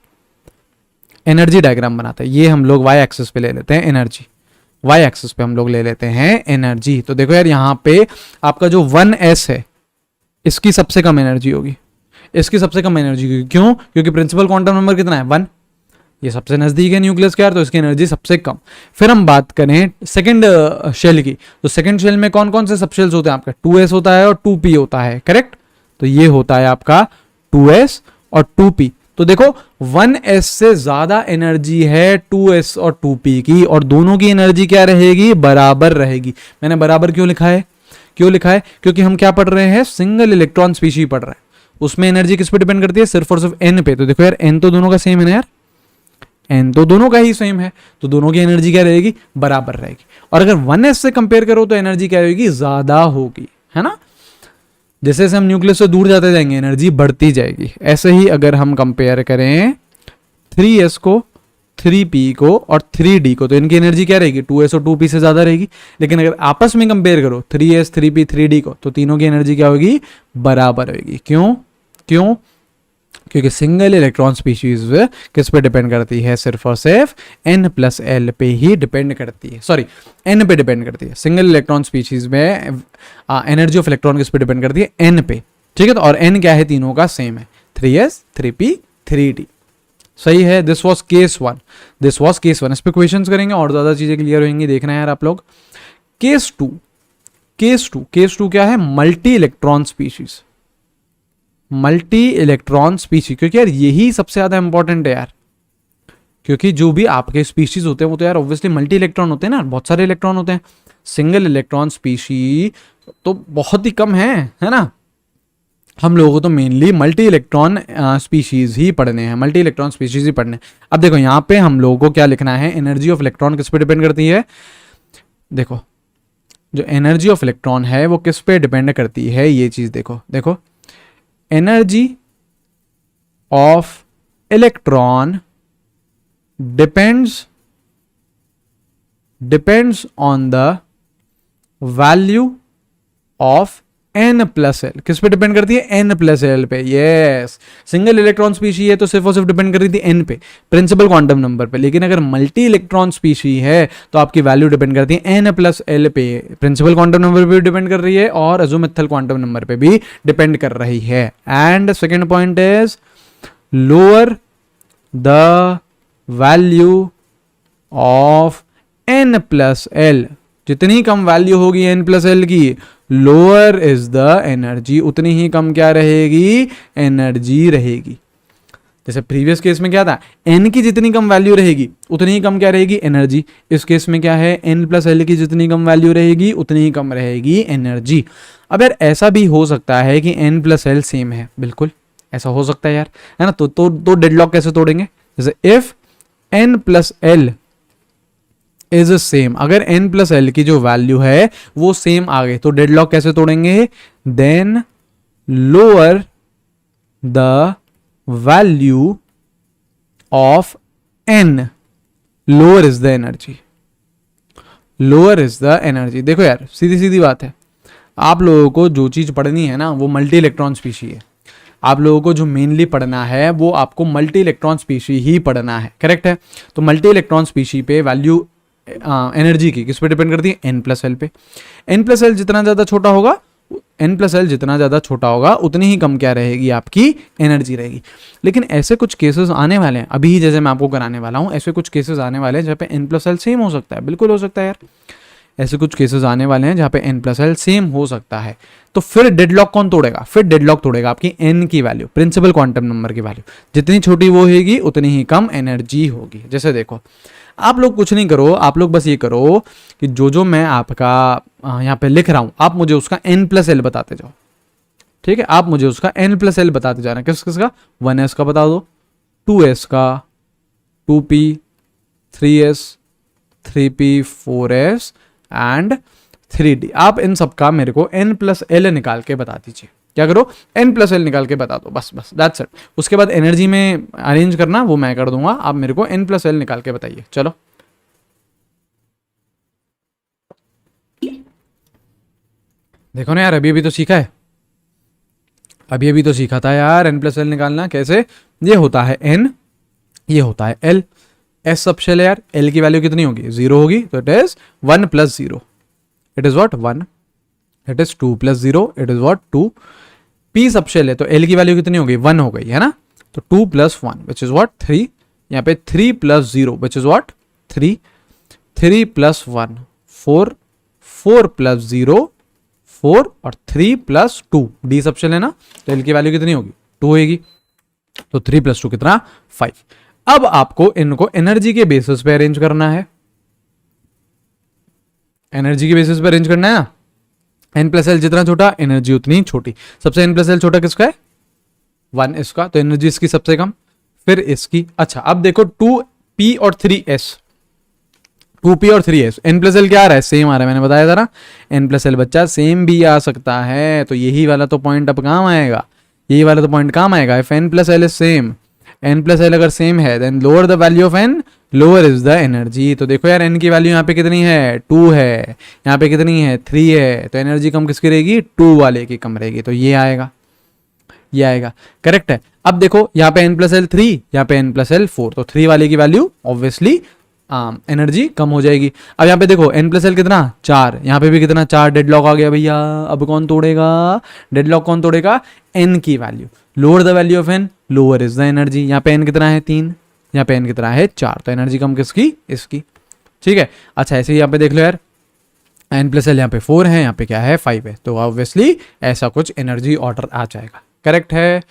एनर्जी डायग्राम बनाते हैं, ये हम लोग y एक्सिस पे ले लेते हैं एनर्जी, y एक्सिस पे हम लोग ले लेते हैं एनर्जी। तो देखो यार यहाँ पे आपका जो 1s है, इसकी सबसे कम एनर्जी होगी, इसकी सबसे कम एनर्जी होगी। क्यों, क्योंकि प्रिंसिपल क्वांटम नंबर कितना है, 1। ये सबसे नजदीक है न्यूक्लियस के यार, तो इसकी एनर्जी सबसे कम। फिर हम बात करें सेकंड शेल की, तो सेकंड शेल में कौन कौन से सब शेल्स होते हैं, आपका 2s होता है और 2p होता है। करेक्ट, तो ये होता है आपका 2s और 2p। तो देखो 1s से ज्यादा एनर्जी है 2s और 2p की, और दोनों की एनर्जी क्या रहेगी, बराबर रहेगी। मैंने बराबर क्यों लिखा है, क्योंकि हम क्या पढ़ रहे हैं, सिंगल इलेक्ट्रॉन स्पीशी पढ़ रहे हैं। उसमें एनर्जी किस पे डिपेंड करती है, सिर्फ और सिर्फ n पे। तो देखो यार n तो दोनों का सेम है ना यार, n तो दोनों का ही सेम है, तो दोनों की एनर्जी क्या रहेगी, बराबर रहेगी। और अगर 1s से कंपेयर करो तो एनर्जी क्या होगी, ज्यादा होगी, है ना। जैसे जैसे हम न्यूक्लियस से दूर जाते जाएंगे एनर्जी बढ़ती जाएगी। ऐसे ही अगर हम कंपेयर करें 3s को, 3p को और 3d को, तो इनकी एनर्जी क्या रहेगी, 2s और 2p से ज्यादा रहेगी। लेकिन अगर आपस में कंपेयर करो 3s 3p 3d को, तो तीनों की एनर्जी क्या होगी, बराबर होगी। क्यों, क्योंकि सिंगल इलेक्ट्रॉन स्पीशीज किस पे डिपेंड करती है, सिर्फ और सिर्फ n + l पे ही डिपेंड करती है, सॉरी n पे डिपेंड करती है। सिंगल इलेक्ट्रॉन स्पीशीज में एनर्जी ऑफ इलेक्ट्रॉन किस पे डिपेंड करती है, n पे। ठीक है, तो और n क्या है, तीनों का सेम है, 3s 3p 3d। सही है, this was case one, this was case one. इस पे क्वेश्चंस करेंगे और ज्यादा चीजें क्लियर होंगी, देखना है यार आप लोग। केस टू, केस टू क्या है? Multi electron species, multi electron species, क्योंकि यार यही सबसे ज्यादा इंपॉर्टेंट है यार, क्योंकि जो भी आपके स्पीशीज होते हैं वो तो यार ऑब्वियसली मल्टी इलेक्ट्रॉन होते हैं ना, बहुत सारे इलेक्ट्रॉन होते हैं। सिंगल इलेक्ट्रॉन स्पीशी तो बहुत ही कम है ना। हम लोगों को तो मेनली मल्टी इलेक्ट्रॉन स्पीशीज ही पढ़ने हैं, मल्टी इलेक्ट्रॉन स्पीशीज ही पढ़ने हैं। अब देखो यहाँ पे हम लोगों को क्या लिखना है, एनर्जी ऑफ इलेक्ट्रॉन किस पे डिपेंड करती है? देखो जो एनर्जी ऑफ इलेक्ट्रॉन है वो किस पे डिपेंड करती है, ये चीज देखो, देखो energy of electron depends on the value of n plus L. किस पे डिपेंड करती है? n प्लस एल पे। यस, सिंगल इलेक्ट्रॉन स्पीशी है तो सिर्फ और सिर्फ डिपेंड कर रही थी n पे, प्रिंसिपल क्वांटम नंबर पे। लेकिन अगर मल्टी इलेक्ट्रॉन स्पीशी है तो आपकी वैल्यू डिपेंड करती है n प्लस एल पे, प्रिंसिपल क्वांटम नंबर पे भी डिपेंड कर रही है और अज़ोमुथल क्वांटम नंबर पे भी डिपेंड कर रही है। And second point is lower the value of n plus L, जितनी कम वैल्यू होगी n प्लस एल की, लोअर इज द एनर्जी, उतनी ही कम क्या रहेगी? एनर्जी रहेगी। जैसे प्रीवियस केस में क्या था, n की जितनी कम वैल्यू रहेगी उतनी ही कम क्या रहेगी? एनर्जी। इस केस में क्या है, n प्लस एल की जितनी कम वैल्यू रहेगी उतनी ही कम रहेगी एनर्जी। अब यार ऐसा भी हो सकता है कि n प्लस एल सेम है, बिल्कुल ऐसा हो सकता है यार, है ना। तो डेडलॉक कैसे तोड़ेंगे? जैसे if n plus L is same, अगर n प्लस एल की जो वैल्यू है वो सेम आ गई तो डेडलॉक कैसे तोड़ेंगे? Then lower the value of n, lower is the energy, lower is the energy. देखो यार सीधी सीधी बात है, आप लोगों को जो चीज पढ़नी है ना वो मल्टी इलेक्ट्रॉन स्पीशी है। आप लोगों को जो मेनली पढ़ना है वो आपको मल्टी इलेक्ट्रॉन स्पीशी ही पढ़ना है, करेक्ट है। तो मल्टी इलेक्ट्रॉन स्पीशी पे वैल्यू एनर्जी की किस पे डिपेंड करती है? n प्लस एल पे। n प्लस एल जितना ज्यादा छोटा होगा, n प्लस एल जितना ज्यादा छोटा होगा उतनी ही कम क्या रहेगी? आपकी एनर्जी रहेगी। लेकिन ऐसे कुछ केसेस आने वाले हैं अभी ही, जैसे मैं आपको कराने वाला हूं, ऐसे कुछ केसेस आने वाले हैं जहाँ पे n प्लस एल सेम हो सकता है, बिल्कुल हो सकता है यार। ऐसे कुछ केसेस आने वाले हैं जहाँ पे n प्लस एल सेम हो सकता है। तो फिर डेडलॉक कौन तोड़ेगा? फिर डेडलॉक तोड़ेगा आपकी n की वैल्यू, प्रिंसिपल क्वांटम नंबर की वैल्यू। जितनी छोटी वो होगी उतनी ही कम एनर्जी होगी। जैसे देखो आप लोग कुछ नहीं करो, आप लोग बस ये करो कि जो मैं आपका यहाँ पे लिख रहा हूं आप मुझे उसका n प्लस एल बताते जाओ, ठीक है। आप मुझे उसका n प्लस एल बताते जाना। किस किस का? 1s का बता दो, 2s का, 2p, 3s, 3p, 4s and 3d। आप इन सब का मेरे को n प्लस एल निकाल के बता दीजिए। क्या करो? n प्लस एल निकाल के बता दो, बस बस दैट्स इट। उसके बाद एनर्जी में अरेंज करना वो मैं कर दूंगा, आप मेरे को n प्लस एल निकाल के बताइए। चलो देखो ना यार, अभी अभी तो सीखा है, अभी अभी तो सीखा था यार n प्लस एल निकालना कैसे। ये होता है n, ये होता है l, s सब शेल है यार। l की वैल्यू कितनी होगी? 0 होगी, तो it is 1 plus 0, it is what 1, it is 2 plus 0, it is what 2। p सब शेल है तो l की वैल्यू कितनी होगी? 1 हो गई है ना, तो 2 प्लस 1 विच इज व्हाट 3। यहाँ पे 3 plus 0 which is what 3, 3 plus 1 4, 4 plus 0 4 और 3 प्लस 2, d सब शेल है ना, तो l की वैल्यू कितनी होगी? 2 होगी। तो 3 प्लस 2 कितना? 5। अब आपको इनको एनर्जी के बेसिस पे अरेंज करना है, एनर्जी के बेसिस पे अरेंज करना है ना। n प्लस एल जितना छोटा एनर्जी उतनी छोटी। सबसे n प्लस एल छोटा किसका है? 1 इसका, तो एनर्जी इसकी सबसे कम, फिर इसकी। अच्छा अब देखो 2p और 3s, 2p और 3s, n प्लस एल क्या आ रहा है? सेम आ रहा है, मैंने बताया था ना n प्लस एल बच्चा सेम भी आ सकता है। तो यही वाला तो पॉइंट अब काम आएगा, यही वाला तो पॉइंट काम आएगा। If n plus L is same, n plus L अगर सेम है then lower the value of n, lower is the energy. तो देखो यार n की वैल्यू यहाँ पे कितनी है? 2 है, यहाँ पे कितनी है? 3 है, तो एनर्जी कम किसकी रहेगी? 2 वाले की कम रहेगी, तो ये आएगा, ये आएगा, करेक्ट है। अब देखो यहाँ पे n प्लस एल 3, यहाँ पे n प्लस एल 4, तो 3 वाले की वैल्यू ऑब्वियसली एनर्जी कम हो जाएगी। अब यहाँ पे देखो n प्लस एल कितना? 4, यहाँ पे भी कितना? 4, डेडलॉक आ गया भैया। अब कौन तोड़ेगा डेडलॉक? कौन तोड़ेगा? n की value, lower the value of n, lower is the energy. यहाँ पे n कितना है? 3, यहाँ पे n कितना है 4, तो एनर्जी कम किसकी, इसकी। ठीक है, अच्छा ऐसे ही यहाँ पे देख लो यार, n प्लस एल यहाँ पे 4 है, यहाँ पे क्या है 5 है, तो ऑब्वियसली ऐसा कुछ एनर्जी ऑर्डर आ जाएगा। करेक्ट है,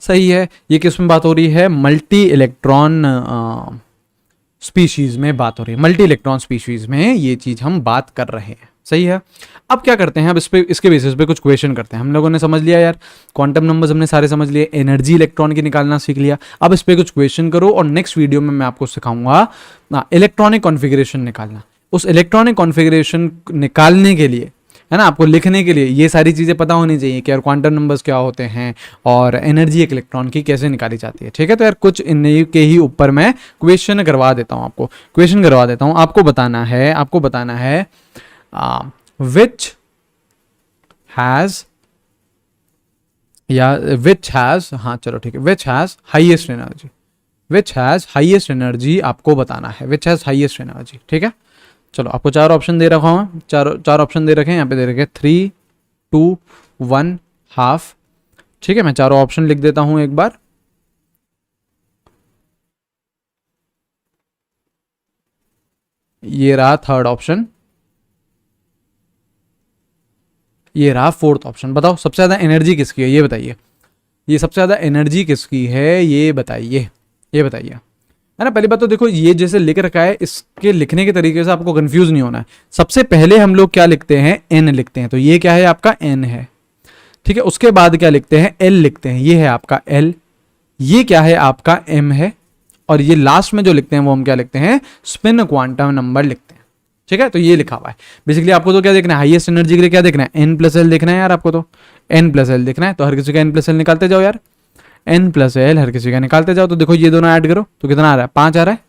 सही है। ये किस में बात हो रही है, मल्टी इलेक्ट्रॉन स्पीशीज में बात हो रही है, मल्टी इलेक्ट्रॉन स्पीशीज में ये चीज हम बात कर रहे हैं। सही है, अब क्या करते हैं, अब इस पे, इसके बेसिस पे कुछ क्वेश्चन करते हैं। हम लोगों ने समझ लिया यार, क्वांटम नंबर्स हमने सारे समझ लिए, एनर्जी इलेक्ट्रॉन की निकालना सीख लिया। अब इस पे कुछ क्वेश्चन करो और नेक्स्ट वीडियो में मैं आपको सिखाऊंगा इलेक्ट्रॉनिक कॉन्फ़िगरेशन निकालना। उस इलेक्ट्रॉनिक कॉन्फ़िगरेशन निकालने के लिए, है ना, आपको लिखने के लिए ये सारी चीज़ें पता होनी चाहिए कि यार क्वांटम नंबर्स क्या होते हैं और एनर्जी एक इलेक्ट्रॉन की कैसे निकाली जाती है। ठीक है, तो यार कुछ इन के ही ऊपर मैं क्वेश्चन करवा देता हूँ, आपको क्वेश्चन करवा देता हूँ। आपको बताना है which has हाँ चलो ठीक है, which has highest energy आपको बताना है, which has highest energy। ठीक है, चलो आपको 4 ऑप्शन दे रखा हूँ, चार ऑप्शन दे रखे हैं, यहाँ पे दे रखे 3, 2, 1, हाफ। ठीक है, मैं चारों ऑप्शन लिख देता हूँ एक बार। ये रहा थर्ड ऑप्शन, ये रहा फोर्थ ऑप्शन। बताओ सबसे ज्यादा एनर्जी किसकी है, ये बताइए। ये सबसे ज्यादा एनर्जी किसकी है, ये बताइए, है ना। पहली बात तो देखो, ये जैसे लिख रखा है, इसके लिखने के तरीके से आपको कंफ्यूज नहीं होना है। सबसे पहले हम लोग क्या लिखते हैं, एन लिखते हैं, तो ये क्या है आपका एन है। ठीक है, उसके बाद क्या लिखते हैं, एल लिखते हैं, ये है आपका एल। ये क्या है आपका एम है, और ये लास्ट में जो लिखते हैं वो हम क्या लिखते हैं, स्पिन क्वांटम नंबर लिखते हैं। ठीक है, तो ये लिखा हुआ है। बेसिकली आपको तो क्या देखना है, हाईएस्ट एनर्जी के लिए क्या देखना है, एन प्लस एल देखना है यार, आपको तो एन प्लस एल देखना है। तो हर किसी का एन प्लस एल निकालते जाओ यार, एन प्लस एल हर किसी का निकालते जाओ। तो देखो ये दोनों ऐड करो तो कितना आ रहा है, 5 आ रहा है।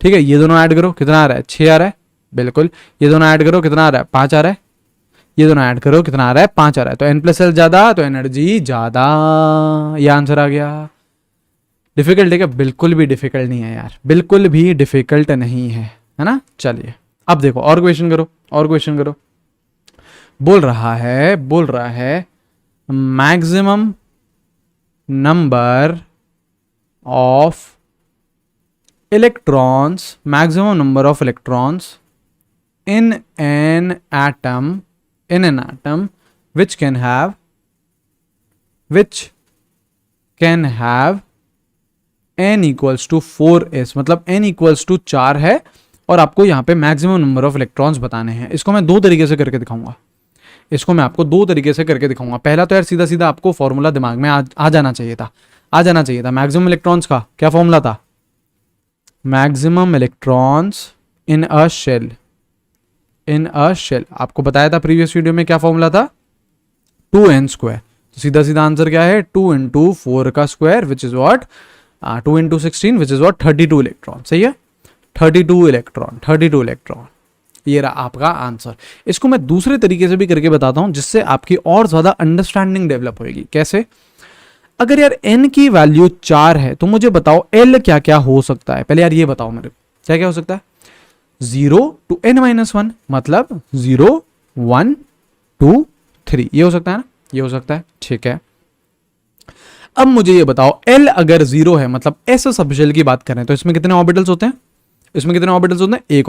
ठीक है, ये दोनों ऐड करो कितना आ रहा है, 6 आ रहा है। बिल्कुल, ये दोनों ऐड करो कितना आ रहा है, 5 आ रहा है। ये दोनों ऐड करो कितना आ रहा है, 5 आ रहा है। तो एन प्लस एल ज्यादा तो एनर्जी ज्यादा, ये आंसर आ गया। डिफिकल्ट है क्या, बिल्कुल भी डिफिकल्ट नहीं है यार, बिल्कुल भी डिफिकल्ट नहीं है ना। चलिए अब देखो और क्वेश्चन करो, बोल रहा है maximum number of electrons in an atom which can have n equals to 4s, मतलब n equals to 4 है और आपको यहाँ पे मैक्सिमम नंबर ऑफ इलेक्ट्रॉन्स बताने हैं। इसको मैं दो तरीके से करके दिखाऊंगा। पहला तो यार सीधा सीधा आपको फॉर्मूला दिमाग में आ जाना चाहिए था। मैक्सिमम इलेक्ट्रॉन्स का क्या फॉर्मूला था, maximum electrons in a shell. आपको बताया था प्रीवियस वीडियो में क्या फॉर्मूला था, 2n²। तो सीधा सीधा आंसर क्या है, 2 × 4 का square which is what 2 × 16 which is what 32 electron. सही है, 32 इलेक्ट्रॉन। ये रहा आपका आंसर। इसको मैं दूसरे तरीके से भी करके बताता हूं जिससे आपकी और ज्यादा अंडरस्टैंडिंग डेवलप होगी। कैसे, अगर यार n की वैल्यू 4 है तो मुझे बताओ l क्या क्या हो सकता है। पहले यार ये बताओ मेरे क्या क्या हो सकता है, 0 to n-1, मतलब 0, 1, 2, 3, ये हो सकता है ना, ये हो सकता है। ठीक है, अब मुझे ये बताओ l अगर 0 है, मतलब s सबशेल की बात करें तो इसमें कितने ऑर्बिटल्स होते हैं, एक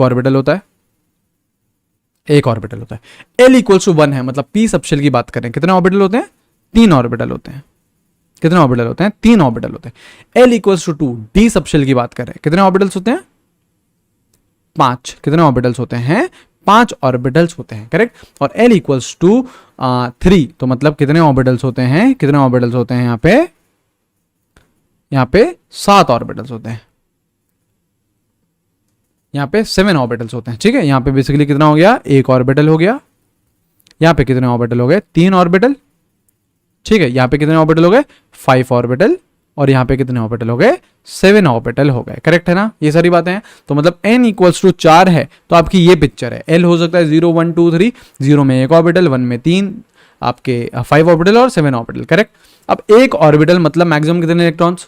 ऑर्बिटल होता है। l इक्वल्स टू 1 है, मतलब p सबशेल की बात करें कितने ऑर्बिटल होते हैं, 3 ऑर्बिटल होते हैं। कितने ऑर्बिटल होते हैं, 3 ऑर्बिटल होते हैं। l equals to 2, d subshell की बात करें कितने ऑर्बिटल्स होते हैं, 5। कितने ऑर्बिटल्स होते हैं, 5 ऑर्बिटल्स होते हैं। करेक्ट, और l इक्वल्स टू 3, तो मतलब कितने ऑर्बिटल्स होते हैं, यहाँ पे 7 ऑर्बिटल्स होते हैं, यहाँ पे 7 ऑर्बिटल्स होते हैं। ठीक है, यहाँ पे बेसिकली कितना हो गया, 1 ऑर्बिटल हो गया। यहाँ पे कितने ऑर्बिटल हो गए, 3 ऑर्बिटल। ठीक है, यहाँ पे कितने ऑर्बिटल हो गए, 5 ऑर्बिटल। और यहाँ पे कितने ऑर्बिटल हो गए, 7 ऑर्बिटल हो गए। करेक्ट है ना, ये सारी बातें हैं। तो मतलब n इक्वल्स टू 4 है तो आपकी ये पिक्चर है। l हो सकता है 0, 1, 2, 3, 0 में 1 ऑर्बिटल, 1 में 3, आपके 5 ऑर्बिटल और 7 ऑर्बिटल। करेक्ट, अब एक ऑर्बिटल मतलब मैक्सिमम कितने इलेक्ट्रॉन्स,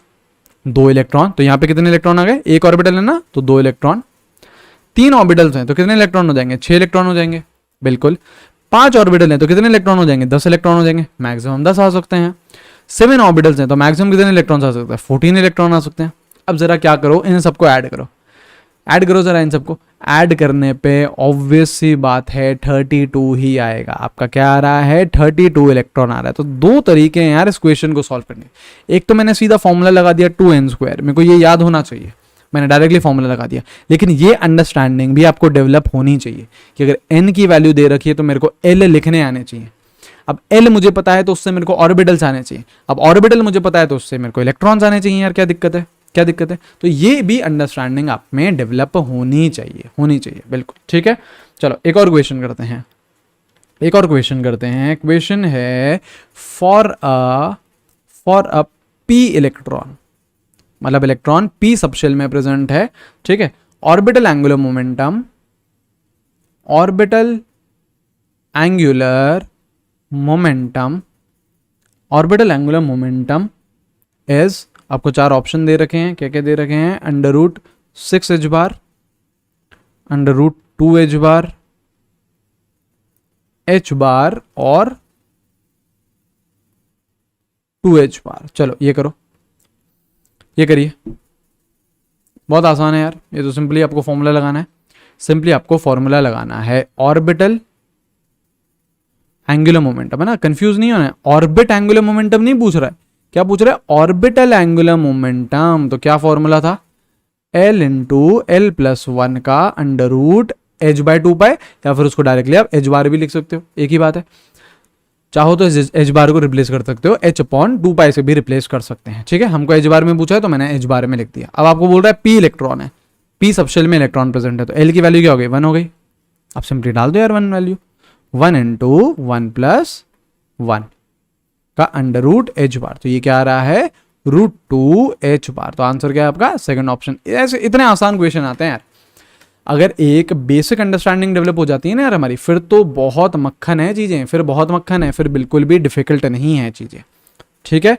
2 इलेक्ट्रॉन। तो यहाँ पे कितने इलेक्ट्रॉन आ गए, एक ऑर्बिटल है ना, तो 2 इलेक्ट्रॉन। 3 ऑर्बिटल्स हैं तो कितने इलेक्ट्रॉन हो जाएंगे, 6 इलेक्ट्रॉन हो जाएंगे। बिल्कुल, 5 ऑर्बिटल हैं तो कितने इलेक्ट्रॉन हो जाएंगे, 10 इलेक्ट्रॉन हो जाएंगे, मैक्सिमम 10 आ सकते हैं। 7 ऑर्बिटल्स हैं तो मैक्सिमम कितने इलेक्ट्रॉन आ सकते हैं, 14 इलेक्ट्रॉन आ सकते हैं। अब ज़रा क्या करो, इन सबको ऐड करो, ऐड करो ज़रा इन सबको। ऐड करने पे ऑब्वियस सी बात है 32 ही आएगा। आपका क्या आ रहा है, 32 इलेक्ट्रॉन आ रहा है। तो दो तरीके हैं यार इस क्वेश्चन को सॉल्व करने। एक तो मैंने सीधा फॉर्मूला लगा दिया 2n², मेरे को ये याद होना चाहिए, मैंने डायरेक्टली फॉर्मूला लगा दिया। लेकिन ये अंडरस्टैंडिंग भी आपको डेवलप होनी चाहिए कि अगर n की वैल्यू दे रखी है तो मेरे को l लिखने आने चाहिए। अब l मुझे पता है तो उससे मेरे को ऑर्बिटल्स आने चाहिए। अब ऑर्बिटल मुझे पता है तो उससे मेरे को इलेक्ट्रॉन्स आने चाहिए। यार क्या दिक्कत है, क्या दिक्कत है? तो ये भी अंडरस्टैंडिंग आप में डेवलप होनी चाहिए बिल्कुल। ठीक है, चलो एक और क्वेश्चन करते हैं, क्वेश्चन है फॉर अ p इलेक्ट्रॉन, मतलब इलेक्ट्रॉन p सबशेल में प्रेजेंट है। ठीक है, ऑर्बिटल एंगुलर मोमेंटम इज, आपको 4 ऑप्शन दे रखे हैं। क्या क्या दे रखे हैं? √6 h⁻, √2 h⁻, h⁻, और 2 h⁻। चलो ये करो, ये करिए, बहुत आसान है यार। ये तो सिंपली आपको फॉर्मूला लगाना है, ऑर्बिटल एंगुलर मोमेंटम, है ना, कंफ्यूज नहीं होना है। ऑर्बिट एंगुलर मोमेंटम नहीं पूछ रहा है, क्या पूछ रहा है? Orbital angular momentum. तो क्या फॉर्मूला था? L × L+1 का √h/2π, या फिर उसको डायरेक्टली आप h⁻ भी लिख सकते हो, एक ही बात है। चाहो तो h⁻ को रिप्लेस कर सकते हो, h/2π से भी रिप्लेस कर सकते हैं। ठीक है, हमको h⁻ में पूछा है तो मैंने h⁻ में लिख दिया। अब आपको बोल रहा है p इलेक्ट्रॉन है, p सबशेल में इलेक्ट्रॉन प्रेजेंट है, तो L की वैल्यू क्या हो गई? 1 हो गई। आप सिंपली डाल दो यार 1 वैल्यू, 1 × 1+1 का √h⁻। तो ये क्या आ रहा है? √2 h⁻। तो आंसर क्या है आपका? Second option. ऐसे इतने आसान क्वेश्चन आते हैं यार, अगर एक बेसिक अंडरस्टैंडिंग डेवलप हो जाती है ना यार हमारी, फिर तो बहुत मक्खन है चीज़ें, फिर बिल्कुल भी डिफिकल्ट नहीं है चीज़ें। ठीक है,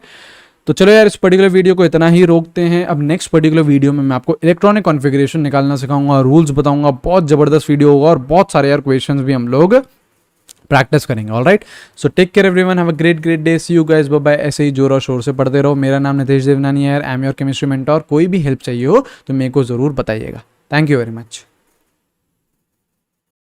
तो चलो यार इस पर्टिकुलर वीडियो को इतना ही रोकते हैं। अब नेक्स्ट पर्टिकुलर वीडियो में मैं आपको इलेक्ट्रॉनिक कॉन्फ़िगरेशन निकालना सिखाऊंगा, रूल्स बताऊंगा, बहुत ज़बरदस्त वीडियो होगा और बहुत सारे यार क्वेश्चंस भी हम लोग प्रैक्टिस करेंगे। All right, so take care everyone, have a great day, see you guys, bye bye. ऐसे ही जोर और शोर से पढ़ते रहो। मेरा नाम नितेश देवनानी है, I am your chemistry mentor. कोई भी हेल्प चाहिए हो तो मेरे को ज़रूर बताइएगा। Thank you very much.